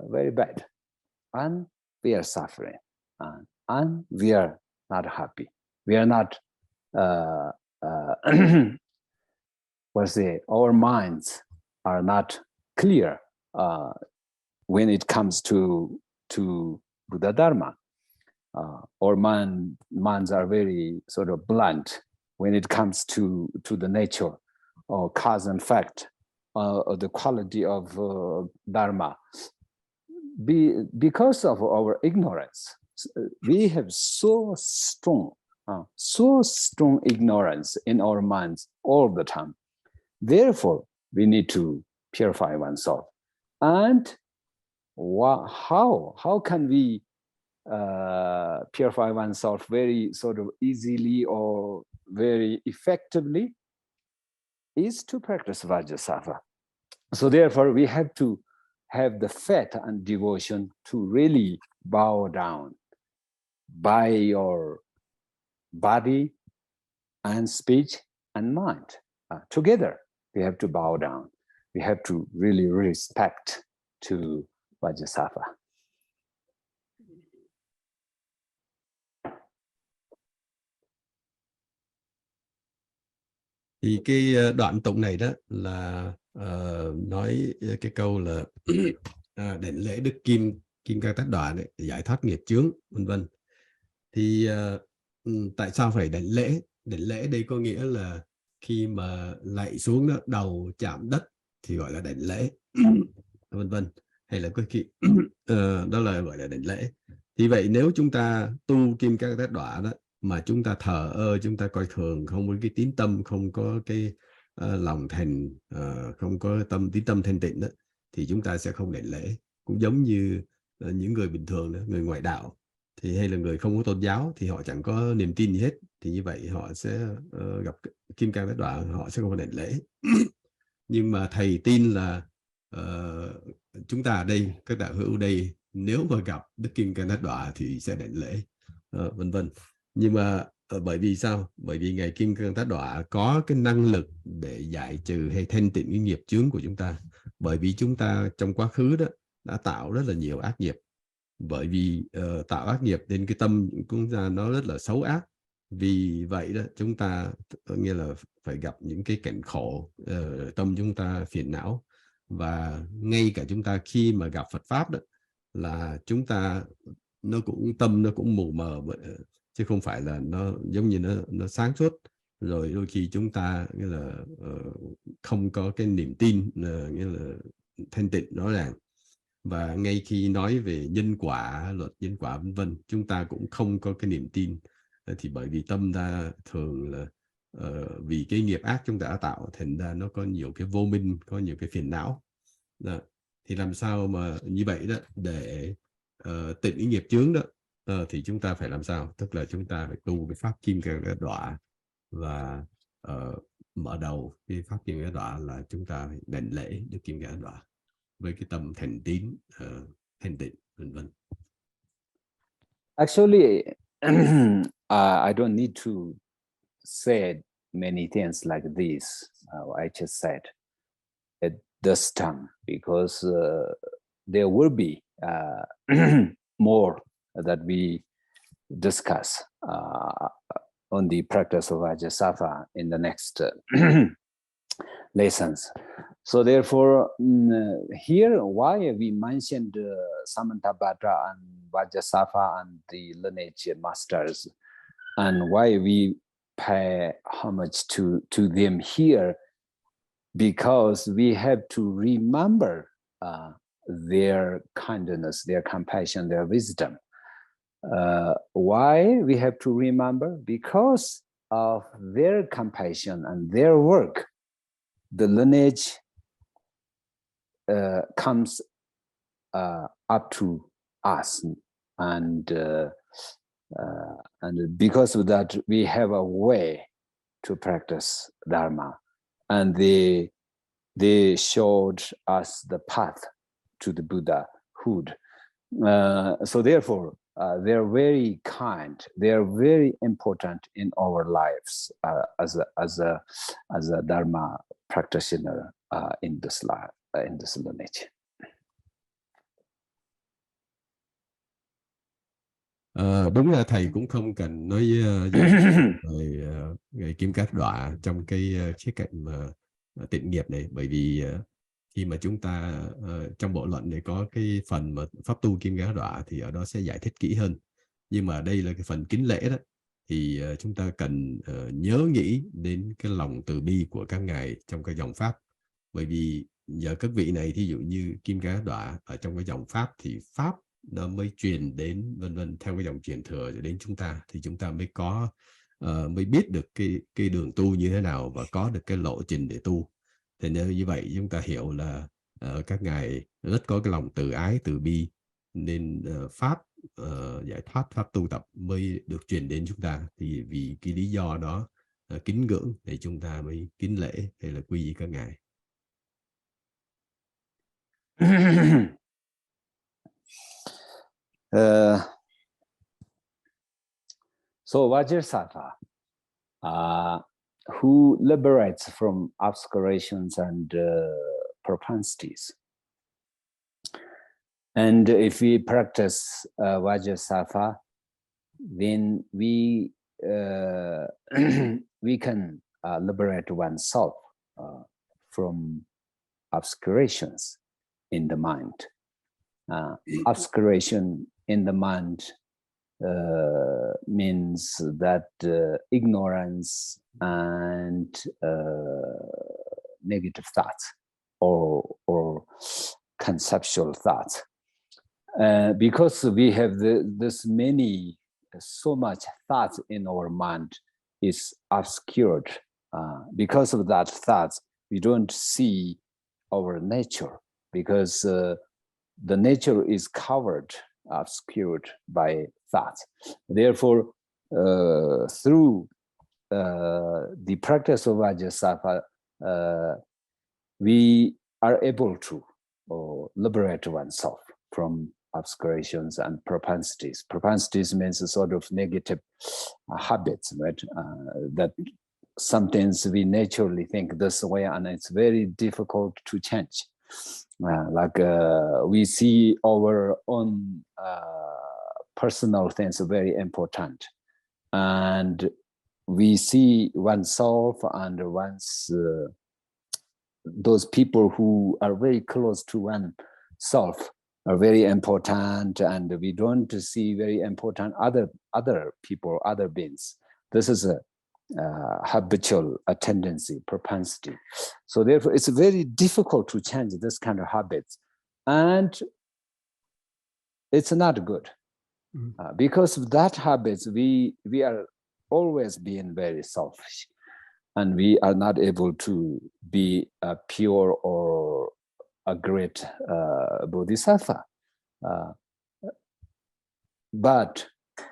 very bad. And we are suffering. And we are not happy. We are not, our minds are not clear when it comes to Buddha Dharma. Our minds are very sort of blunt when it comes to the nature or cause and fact or the quality of Dharma. Because of our ignorance, we have so strong ignorance in our minds all the time. Therefore, we need to purify oneself. And how can we purify oneself very sort of easily or very effectively? Is to practice Vajrasattva. So therefore, we have to have the faith and devotion to really bow down by your body and speech and mind. Together, we have to bow down. We have to really respect to Vajrasattva. Thì cái đoạn tụng này đó là nói cái câu là đảnh lễ Đức Kim Cang Đọa đấy, giải thoát nghiệp chướng, vân vân. Thì tại sao phải đảnh lễ? Đảnh lễ đây có nghĩa là khi mà lạy xuống đó, đầu chạm đất thì gọi là đảnh lễ, vân vân. Hay là có khi đó là gọi là đảnh lễ. Thì vậy nếu chúng ta tu Kim Cang Đọa đó mà chúng ta thờ ơ, chúng ta coi thường, không có cái tín tâm, không có cái lòng thành, không có tín tâm thanh tịnh đó, thì chúng ta sẽ không đảnh lễ. Cũng giống như những người bình thường đó, người ngoại đạo thì hay là người không có tôn giáo thì họ chẳng có niềm tin gì hết, thì như vậy họ sẽ gặp Kim Cang Đọa, họ sẽ không có đảnh lễ. Nhưng mà thầy tin là chúng ta ở đây, các đạo hữu đây, nếu mà gặp Đức Kim Cang Đọa thì sẽ đảnh lễ. vân vân. Nhưng mà bởi vì sao? Bởi vì Ngài Kim Cang Tát Đọa có cái năng lực để giải trừ hay thanh tịnh cái nghiệp chướng của chúng ta. Bởi vì chúng ta trong quá khứ đó đã tạo rất là nhiều ác nghiệp. Bởi vì tạo ác nghiệp nên cái tâm của chúng ta nó rất là xấu ác. Vì vậy đó chúng ta nghĩa là phải gặp những cái cảnh khổ, tâm chúng ta phiền não. Và ngay cả chúng ta khi mà gặp Phật Pháp đó là chúng ta tâm nó cũng mù mờ, chứ không phải là nó giống như nó sáng suốt. Rồi đôi khi chúng ta nghĩa là không có cái niềm tin nghĩa là thanh tịnh rõ ràng. Và ngay khi nói về nhân quả, luật nhân quả vân vân, chúng ta cũng không có cái niềm tin. Thì bởi vì tâm ta thường là vì cái nghiệp ác chúng ta đã tạo, thành ra nó có nhiều cái vô minh, có nhiều cái phiền não. Đó. Thì làm sao mà như vậy đó để tịnh cái nghiệp chướng đó, thì chúng ta phải làm sao? Tức là chúng ta phải tu cái pháp Kim Cang Tát Đọa. Và mở đầu cái pháp Kim Cang Tát Đọa là chúng ta phải đảnh lễ Đức Kim Cang Tát Đọa với cái tâm thành tín, thanh tịnh, vân vân. Actually, I don't need to say many things like this. I just said at this time because there will be more that we discuss on the practice of Vajrasattva in the next lessons. So therefore, here why we mentioned Samantabhadra and Vajrasattva and the lineage masters, and why we pay homage to them here, because we have to remember their kindness, their compassion, their wisdom. Why we have to remember? Because of their compassion and their work, the lineage comes up to us, and because of that, we have a way to practice Dharma, and they showed us the path to the Buddhahood. So therefore, they're very kind. They're very important in our lives as a Dharma practitioner in this life, in this lineage. Đúng là thầy cũng không cần nói về Ngài Kim Cang Tát Đọa trong cái khía cạnh mà tịnh nghiệp này, bởi vì khi mà chúng ta trong bộ luận này có cái phần mà pháp tu Kim Cang Tát Đọa thì ở đó sẽ giải thích kỹ hơn. Nhưng mà đây là cái phần kính lễ đó, thì chúng ta cần nhớ nghĩ đến cái lòng từ bi của các ngài trong cái dòng pháp. Bởi vì nhờ các vị này, thí dụ như Kim Cang Tát Đọa ở trong cái dòng pháp thì pháp nó mới truyền đến vân vân theo cái dòng truyền thừa đến chúng ta, thì chúng ta mới có mới biết được cái đường tu như thế nào và có được cái lộ trình để tu. Thế nên như vậy chúng ta hiểu là các ngài rất có cái lòng từ ái từ bi, nên pháp giải thoát, pháp tu tập mới được truyền đến chúng ta. Thì vì cái lý do đó kính ngưỡng để chúng ta mới kính lễ hay là quy y các ngài. So Vajrasattva, who liberates from obscurations and propensities. And if we practice Vajrasattva, then we can liberate oneself from obscurations in the mind. Obscuration in the mind means that ignorance and negative thoughts or conceptual thoughts. Because we have so much thoughts in our mind is obscured. Because of that thoughts, we don't see our nature, because the nature is covered, obscured by thoughts. Therefore, through the practice of Vajrasattva, we are able to liberate oneself from obscurations and propensities. Propensities means a sort of negative habits, right? That sometimes we naturally think this way, and it's very difficult to change. We see our own personal things very important, and we see oneself and those people who are very close to oneself are very important, and we don't see very important other people, other beings. This is a habitual tendency, propensity. So therefore, it's very difficult to change this kind of habits, and it's not good. Because of that habits, we are always being very selfish, and we are not able to be a pure or a great bodhisattva. But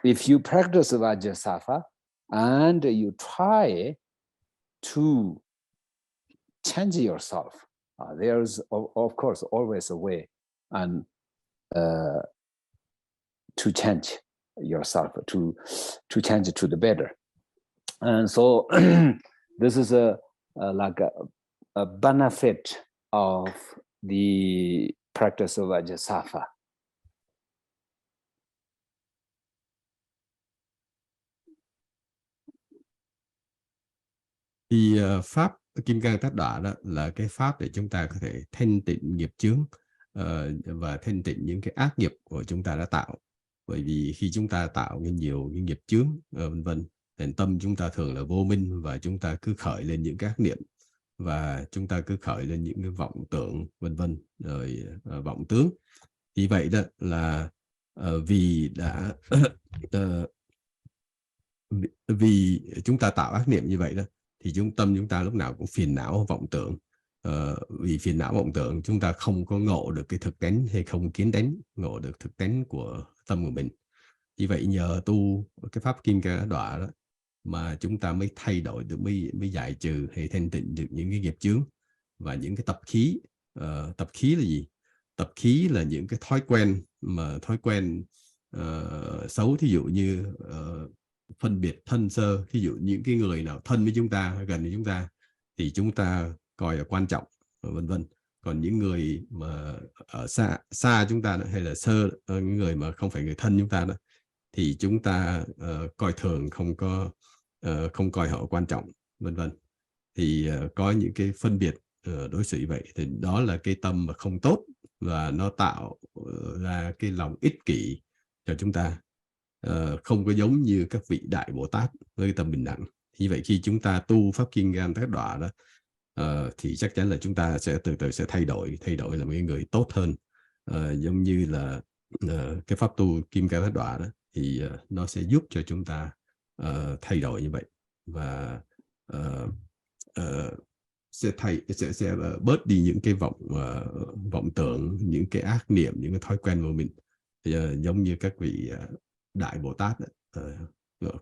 if you practice Vajrasattva and you try to change yourself, there's of course always a way and to change yourself, to change it to the better. And so this is a benefit of the practice of Vajrasattva. Thì pháp Kim Cang Tát Đọa đó là cái pháp để chúng ta có thể thanh tịnh nghiệp chướng và thanh tịnh những cái ác nghiệp của chúng ta đã tạo. Bởi vì khi chúng ta tạo nhiều cái nghiệp chướng vân vân, thì tâm chúng ta thường là vô minh, và chúng ta cứ khởi lên những các niệm, và chúng ta cứ khởi lên những cái vọng tưởng vân vân, rồi vọng tướng. Vì vậy đó là vì đã vì chúng ta tạo ác niệm như vậy đó, thì tâm chúng ta lúc nào cũng phiền não vọng tưởng. Vì phiền não vọng tưởng, chúng ta không có ngộ được cái thực tánh, hay không kiến tánh, ngộ được thực tánh của tâm của mình. Vì vậy nhờ tu cái pháp Kim Cang Tát Đọa đó mà chúng ta mới thay đổi được, mới giải trừ hay thanh tịnh được những cái nghiệp chướng và những cái tập khí. Tập khí là gì? Tập khí là những cái thói quen xấu, thí dụ như phân biệt thân sơ. Thí dụ những cái người nào thân với chúng ta, gần với chúng ta, thì chúng ta coi là quan trọng, vân vân. Còn những người mà ở xa chúng ta, hay là những người mà không phải người thân chúng ta đó, thì chúng ta coi thường, không coi họ quan trọng, vân vân. Thì có những cái phân biệt đối xử vậy, thì đó là cái tâm mà không tốt, và nó tạo ra cái lòng ích kỷ cho chúng ta, không có giống như các vị Đại Bồ Tát với tâm bình đẳng. Như vậy khi chúng ta tu pháp Kim Cang Tát Đọa đó, thì chắc chắn là chúng ta sẽ từ từ sẽ thay đổi là một người tốt hơn. Giống như là cái pháp tu Kim Cang Tát Đọa đó, thì nó sẽ giúp cho chúng ta thay đổi như vậy, và sẽ bớt đi những cái vọng tưởng, những cái ác niệm, những cái thói quen của mình. Thì, giống như các vị Đại Bồ Tát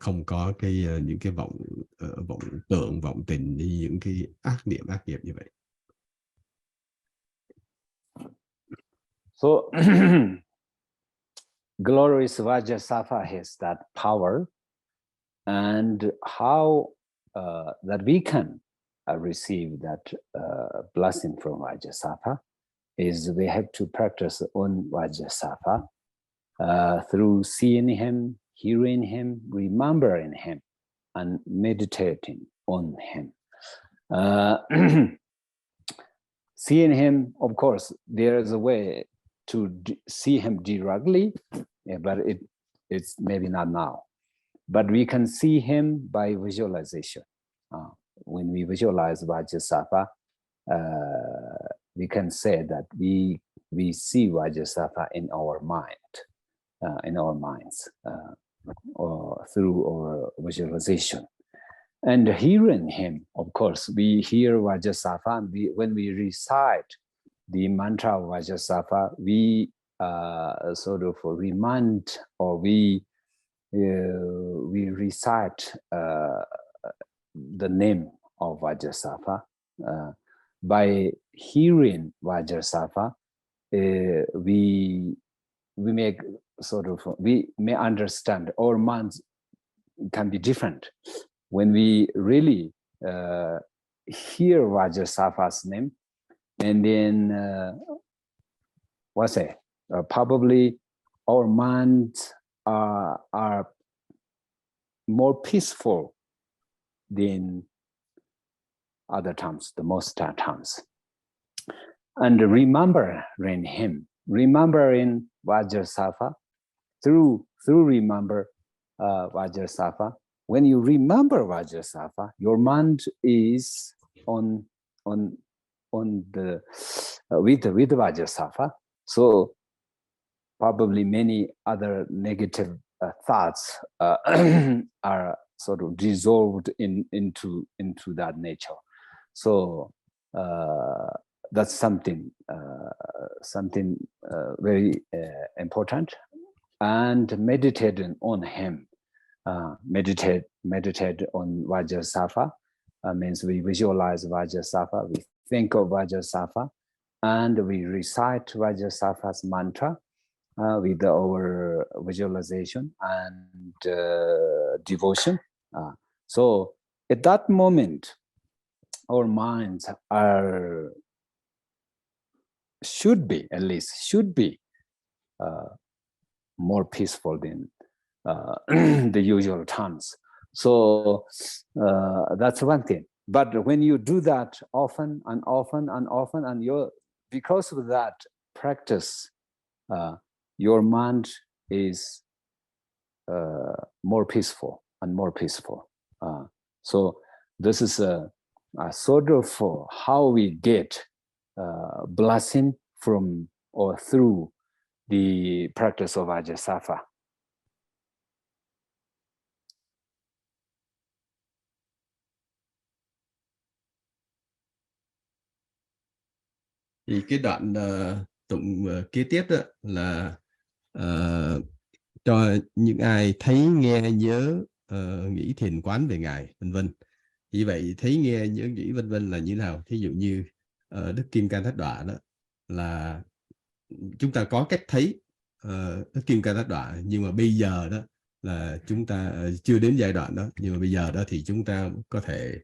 không có những cái vọng tưởng, vọng tình, đi những cái ác niệm, ác nghiệp như vậy. So glorious Vajrasattva has that power, and how that we can receive that blessing from Vajrasattva is we have to practice on Vajrasattva through seeing him, hearing him, remembering him, and meditating on him. Seeing him, of course, there is a way to see him directly, but it's maybe not now. But we can see him by visualization. When we visualize Vajrasattva, we can say that we see Vajrasattva in our mind, in our minds, or through our visualization. And hearing him, of course, we hear Vajrasattva, and when we recite the mantra of Vajrasattva, we sort of remind, or we recite the name of Vajrasattva. By hearing Vajrasattva, we we may understand our minds can be different when we really hear Vajrasattva's name, and then probably our minds are more peaceful than other times, the most times. And remembering him, remembering Vajrasattva, through remember Vajrasattva. When you remember Vajrasattva, your mind is on the with Vajrasattva. So probably many other negative thoughts are sort of dissolved into that nature. So that's something very important. And meditating on him, meditate on Vajrasattva means we visualize Vajrasattva, we think of Vajrasattva, and we recite Vajrasattva's mantra with our visualization and devotion. So at that moment, our minds should be more peaceful than the usual times. So that's one thing. But when you do that often and often and often, and because of that practice, your mind is more peaceful and more peaceful. So this is a sort of how we get blessing from or through the practice of Vajrasattva. Thì cái đoạn tụng kế tiếp đó là cho những ai thấy nghe nhớ nghĩ thiền quán về Ngài, vân vân. Vì vậy thấy nghe nhớ nghĩ vân vân là như thế nào? Thí dụ như Đức Kim Cang Thất Đọa đó là chúng ta có cách thấy Đức Kim Cang Thất Đọa, nhưng mà bây giờ đó là chúng ta chưa đến giai đoạn đó, nhưng mà bây giờ đó thì chúng ta có thể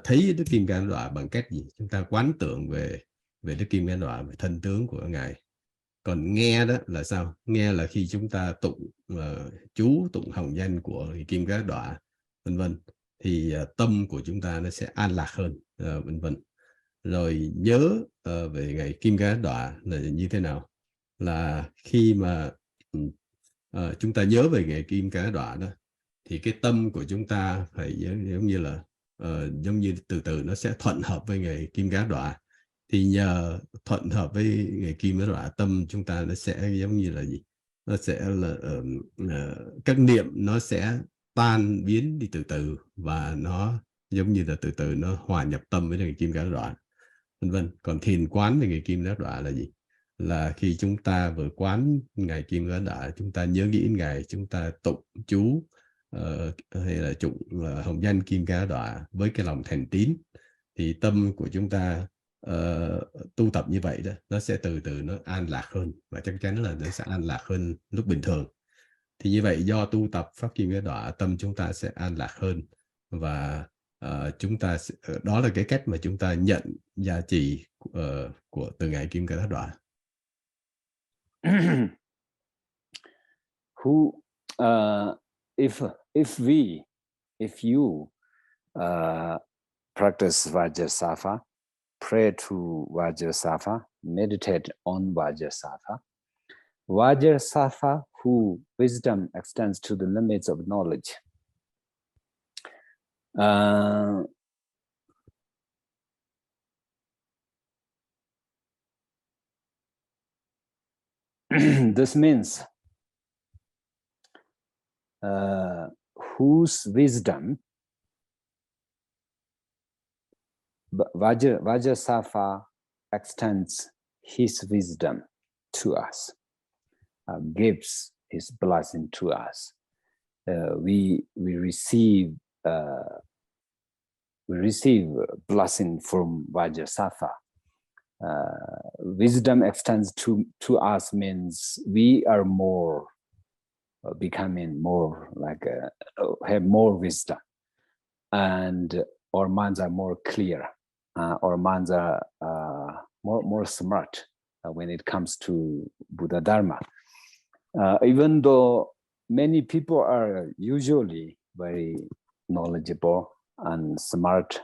thấy Đức Kim Cang Thất Đọa bằng cách gì? Chúng ta quán tưởng về Đức Kim Cang Thất Đọa, về thân tướng của Ngài. Còn nghe đó là sao? Nghe là khi chúng ta tụng chú, tụng hồng danh của Kim Cang Thất Đọa, vân vân, thì tâm của chúng ta nó sẽ an lạc hơn, vân vân. Rồi nhớ về Ngài Kim Cang Thất Đọa là như thế nào? Là khi mà chúng ta nhớ về Ngài Kim Cang Thất Đọa đó, thì cái tâm của chúng ta phải giống như từ từ nó sẽ thuận hợp với Ngài Kim Cang Thất Đọa. Thì nhờ thuận hợp với Ngài Kim Cang Thất Đọa, tâm chúng ta nó sẽ giống như là gì? Nó sẽ là các niệm nó sẽ tan biến đi từ từ, và nó giống như là từ từ nó hòa nhập tâm với Ngài Kim Cang Thất Đọa, vân vân. Còn thiền quán về Ngài Kim Cang Thất Đọa là gì? Là khi chúng ta vừa quán Ngài Kim Cang Thất Đọa, chúng ta nhớ nghĩ Ngài, chúng ta tụng chú hay là tụng hồng danh Kim Cang Thất Đọa với cái lòng thành tín, thì tâm của chúng ta tu tập như vậy đó, nó sẽ từ từ nó an lạc hơn, và chắc chắn là nó sẽ an lạc hơn lúc bình thường. Thì như vậy do tu tập pháp Kim Cang Đọa, tâm chúng ta sẽ an lạc hơn, và chúng ta đó là cái cách mà chúng ta nhận giá trị của từ Ngài Kim Cang Thất Đọa. If you practice Vajrasattva, pray to Vajrasattva, meditate on Vajrasattva. Vajrasattva, who wisdom extends to the limits of knowledge. This means whose wisdom Vajrasattva extends his wisdom to us, gives his blessing to us. We receive blessing from Vajrasattva, wisdom extends to us means we are more becoming more like have more wisdom, and our minds are more clear. Our minds are more smart when it comes to Buddha Dharma. Even though many people are usually very knowledgeable and smart,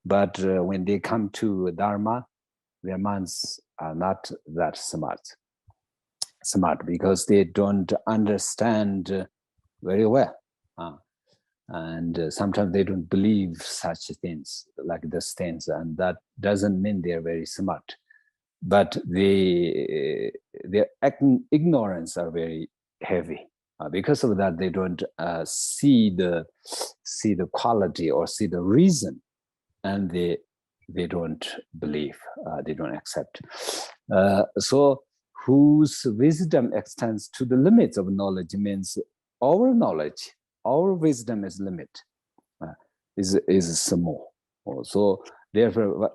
but when they come to Dharma, their minds are not that smart because they don't understand very well. And sometimes they don't believe such things like these things, and that doesn't mean they're very smart, but their ignorance are very heavy. Because of that, they don't see the quality or see the reason, and they don't believe, they don't accept. So whose wisdom extends to the limits of knowledge means our knowledge, our wisdom is limit, is small. So therefore,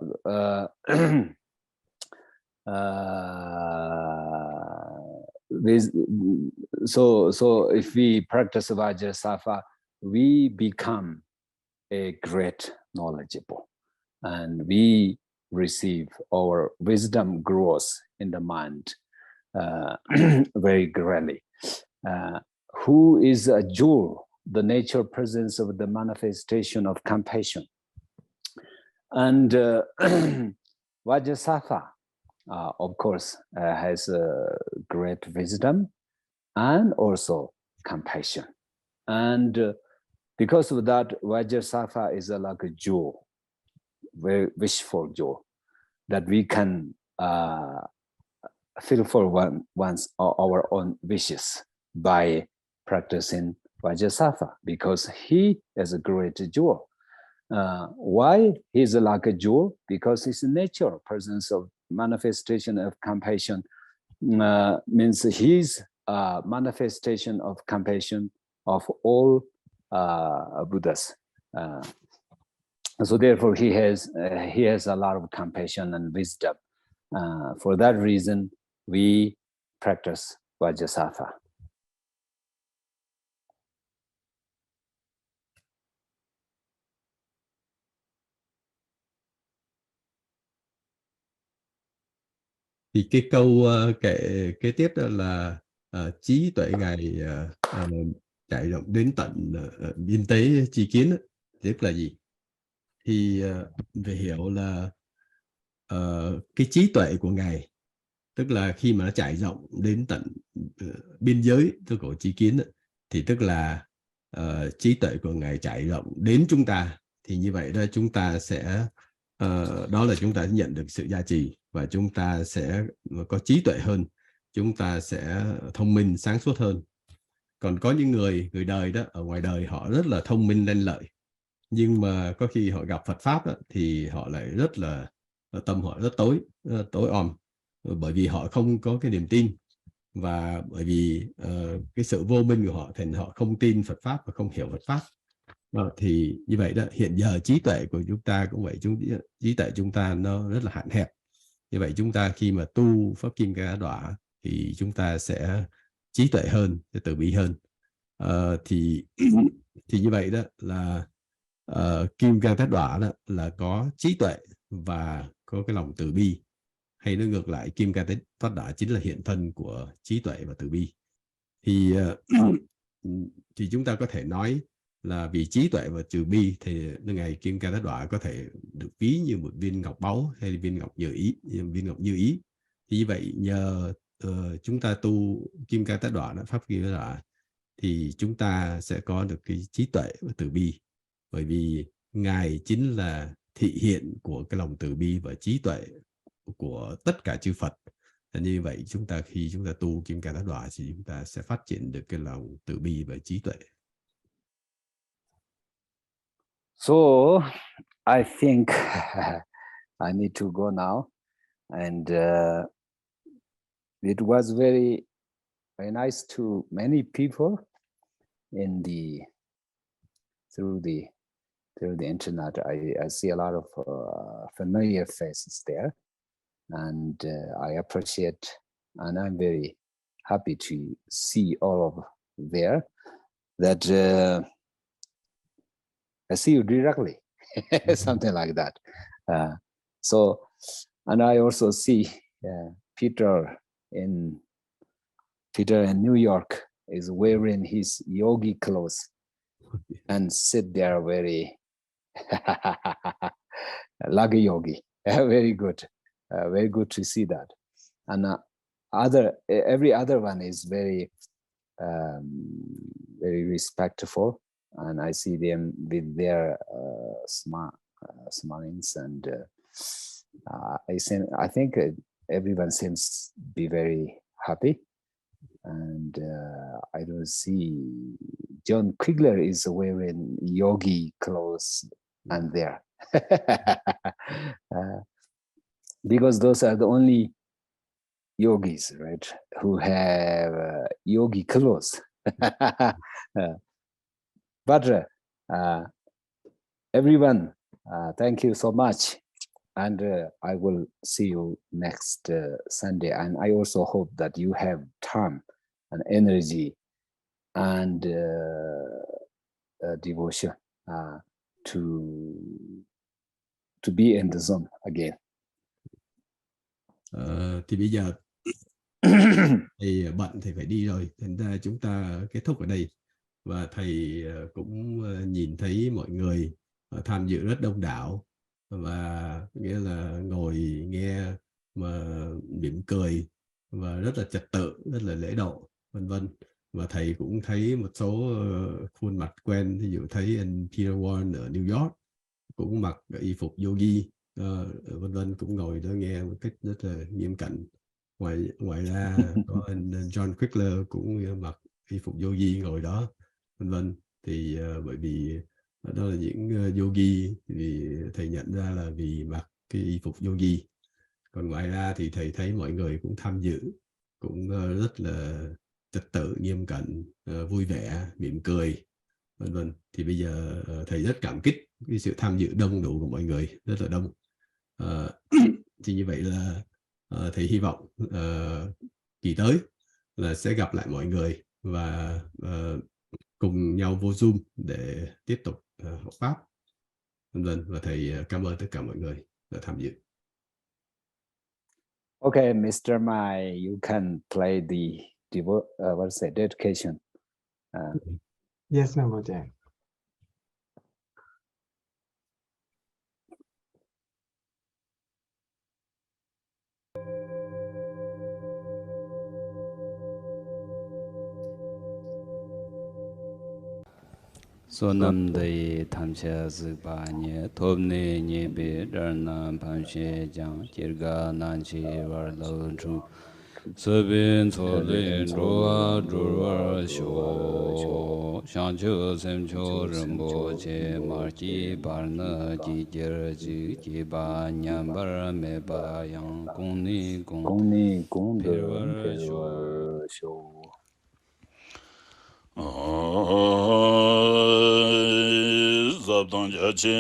so if we practice Vajrasattva, we become a great knowledgeable, and we receive our wisdom grows in the mind very greatly. Who is a jewel? The nature presence of the manifestation of compassion. And Vajrasattva, of course, has great wisdom and also compassion. And because of that, Vajrasattva is like a jewel, very wishful jewel, that we can fulfill our own wishes by practicing Vajrasattva, because he is a great jewel. Why he's like a jewel? Because his nature, presence of manifestation of compassion, means his manifestation of compassion of all Buddhas. So therefore, he has a lot of compassion and wisdom. For that reason, we practice Vajrasattva. Thì cái câu kế tiếp đó là trí tuệ Ngài trải rộng đến tận biên tế tri kiến đó, tức là gì? Thì phải hiểu là cái trí tuệ của Ngài, tức là khi mà nó trải rộng đến tận biên giới của tri kiến đó, thì tức là trí tuệ của Ngài trải rộng đến chúng ta, thì như vậy đó chúng ta sẽ đó là chúng ta nhận được sự gia trì, và chúng ta sẽ có trí tuệ hơn, chúng ta sẽ thông minh sáng suốt hơn. Còn có những người đời đó, ở ngoài đời họ rất là thông minh lanh lợi, nhưng mà có khi họ gặp Phật pháp đó, thì họ lại rất là tâm họ rất tối om, bởi vì họ không có cái niềm tin, và bởi vì cái sự vô minh của họ thành họ không tin Phật pháp và không hiểu Phật pháp. Thì như vậy đó, hiện giờ trí tuệ của chúng ta cũng vậy, trí tuệ chúng ta nó rất là hạn hẹp. Như vậy chúng ta khi mà tu pháp Kim Cang Đọa thì chúng ta sẽ trí tuệ hơn, sẽ từ bi hơn. Thì như vậy đó là Kim Cang Thất Đọa đó là có trí tuệ và có cái lòng từ bi, hay nó ngược lại, Kim Cang Thất Đọa chính là hiện thân của trí tuệ và từ bi. Thì chúng ta có thể nói là vì trí tuệ và từ bi thì Ngài Kim Cang Thất Đọa có thể được ví như một viên ngọc báu hay viên ngọc như ý. Thì như vậy nhờ chúng ta tu Kim Cang Thất Đọa, pháp Kim Cang Thất Đọa, thì chúng ta sẽ có được cái trí tuệ và từ bi, bởi vì Ngài chính là thị hiện của cái lòng từ bi và trí tuệ của tất cả chư Phật. Như vậy khi chúng ta tu Kim Cang Thất Đọa thì chúng ta sẽ phát triển được cái lòng từ bi và trí tuệ. So I think I need to go now, and it was very nice to many people through the internet. I see a lot of familiar faces there, and I appreciate, and I'm very happy to see all of there that I see you directly, something like that. So, and I also see Peter in New York is wearing his yogi clothes and sit there very lucky yogi. Very good to see that. And every other one is very respectful, and I see them with their smilings, and I think everyone seems to be very happy. And I don't see John Quigler is wearing yogi clothes and there. Because those are the only yogis, right, who have yogi clothes. But everyone, thank you so much. And I will see you next Sunday. And I also hope that you have time and energy and devotion to be in the zone again. Thì bây giờ thì bận thì phải đi rồi, thành ra chúng ta kết thúc ở đây. Và thầy cũng nhìn thấy mọi người tham dự rất đông đảo, và nghĩa là ngồi nghe mà mỉm cười và rất là trật tự, rất là lễ độ, vân vân. Và thầy cũng thấy một số khuôn mặt quen, ví dụ thấy anh Peter Warren ở New York cũng mặc y phục yogi, vân vân, cũng ngồi đó nghe một cách rất là nghiêm cẩn. Ngoài ra có anh John Quigler cũng mặc y phục yogi ngồi đó, vân vân. Thì bởi vì đó là những yogi, thì thầy nhận ra là vì mặc cái y phục yogi. Còn ngoài ra thì thầy thấy mọi người cũng tham dự, cũng rất là trật tự, nghiêm cẩn, vui vẻ, mỉm cười, vân vân. Thì bây giờ thầy rất cảm kích cái sự tham dự đông đủ của mọi người, rất là đông. Thì như vậy là thầy hy vọng kỳ tới là sẽ gặp lại mọi người và cùng nhau vô Zoom để tiếp tục học pháp, vân vân. Và thầy cảm ơn tất cả mọi người đã tham dự. Okay, Mr. Mai, you can play the dedication. Yes, Rinpoche. Sonam Dei Tamcha Zikpa Nye Tobne Nye Be Darna Panshe Jang Jirga Nanchi War Lo Chu Sobin Solin Roa Durwa Sho Shanchu Semcho Rinpoche Marchi Barna Ji Jer Ji Ji Ba Nyambar Me Ba Yang Kongni Kong Perwar Sho Zabdan Jache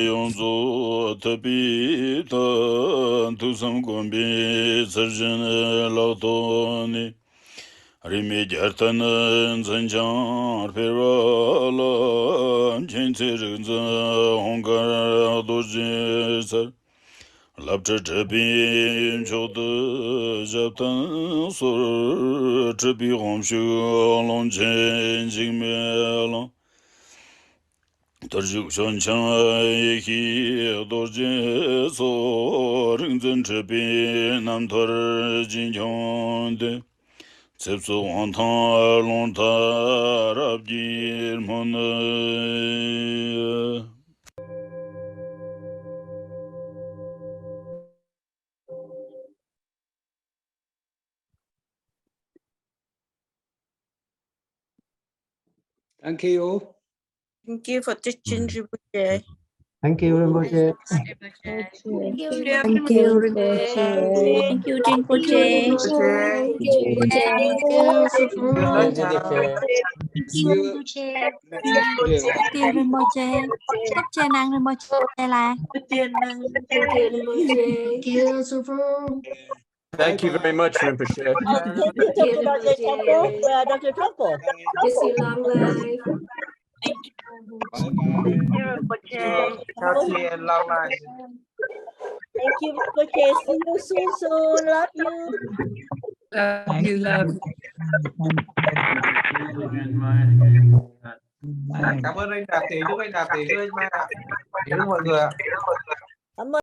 Yonzo Tabi Tusam Gombi Sarjan Lautoni Rimi Jartan Zanjan Perala Chintirinza Hungkar Dorje Sar Lapcha Chabi Choda Japtan Sur Chabi Homshu Lonchen Jingmelan Dorje Shonchang Yeki Dorje So Ringzan Chabi Namtor Jinjonde Tsepsu Wantan Lontar Abjir Mona. Thank you. Thank you for teaching Rinpoche. Thank you, Rinpoche. Thank you, Rinpoche. Thank you, Rinpoche. Thank you, Thank you, Rinpoche. Cấp trên năng Rinpoche là. Thank you, Rinpoche. Thank you, Sư-phụ. Thank you very much, Rinpoche. Thank you, Rinpoche. Dr. Trumbull. Wish you long life. Healthy and long life. Thank you, Rinpoche. See you soon. Love you. Cảm ơn anh Đạt Tỷ, chúc anh Đạt Tỷ, chúc anh Mai ạ. Chúc mọi người ạ.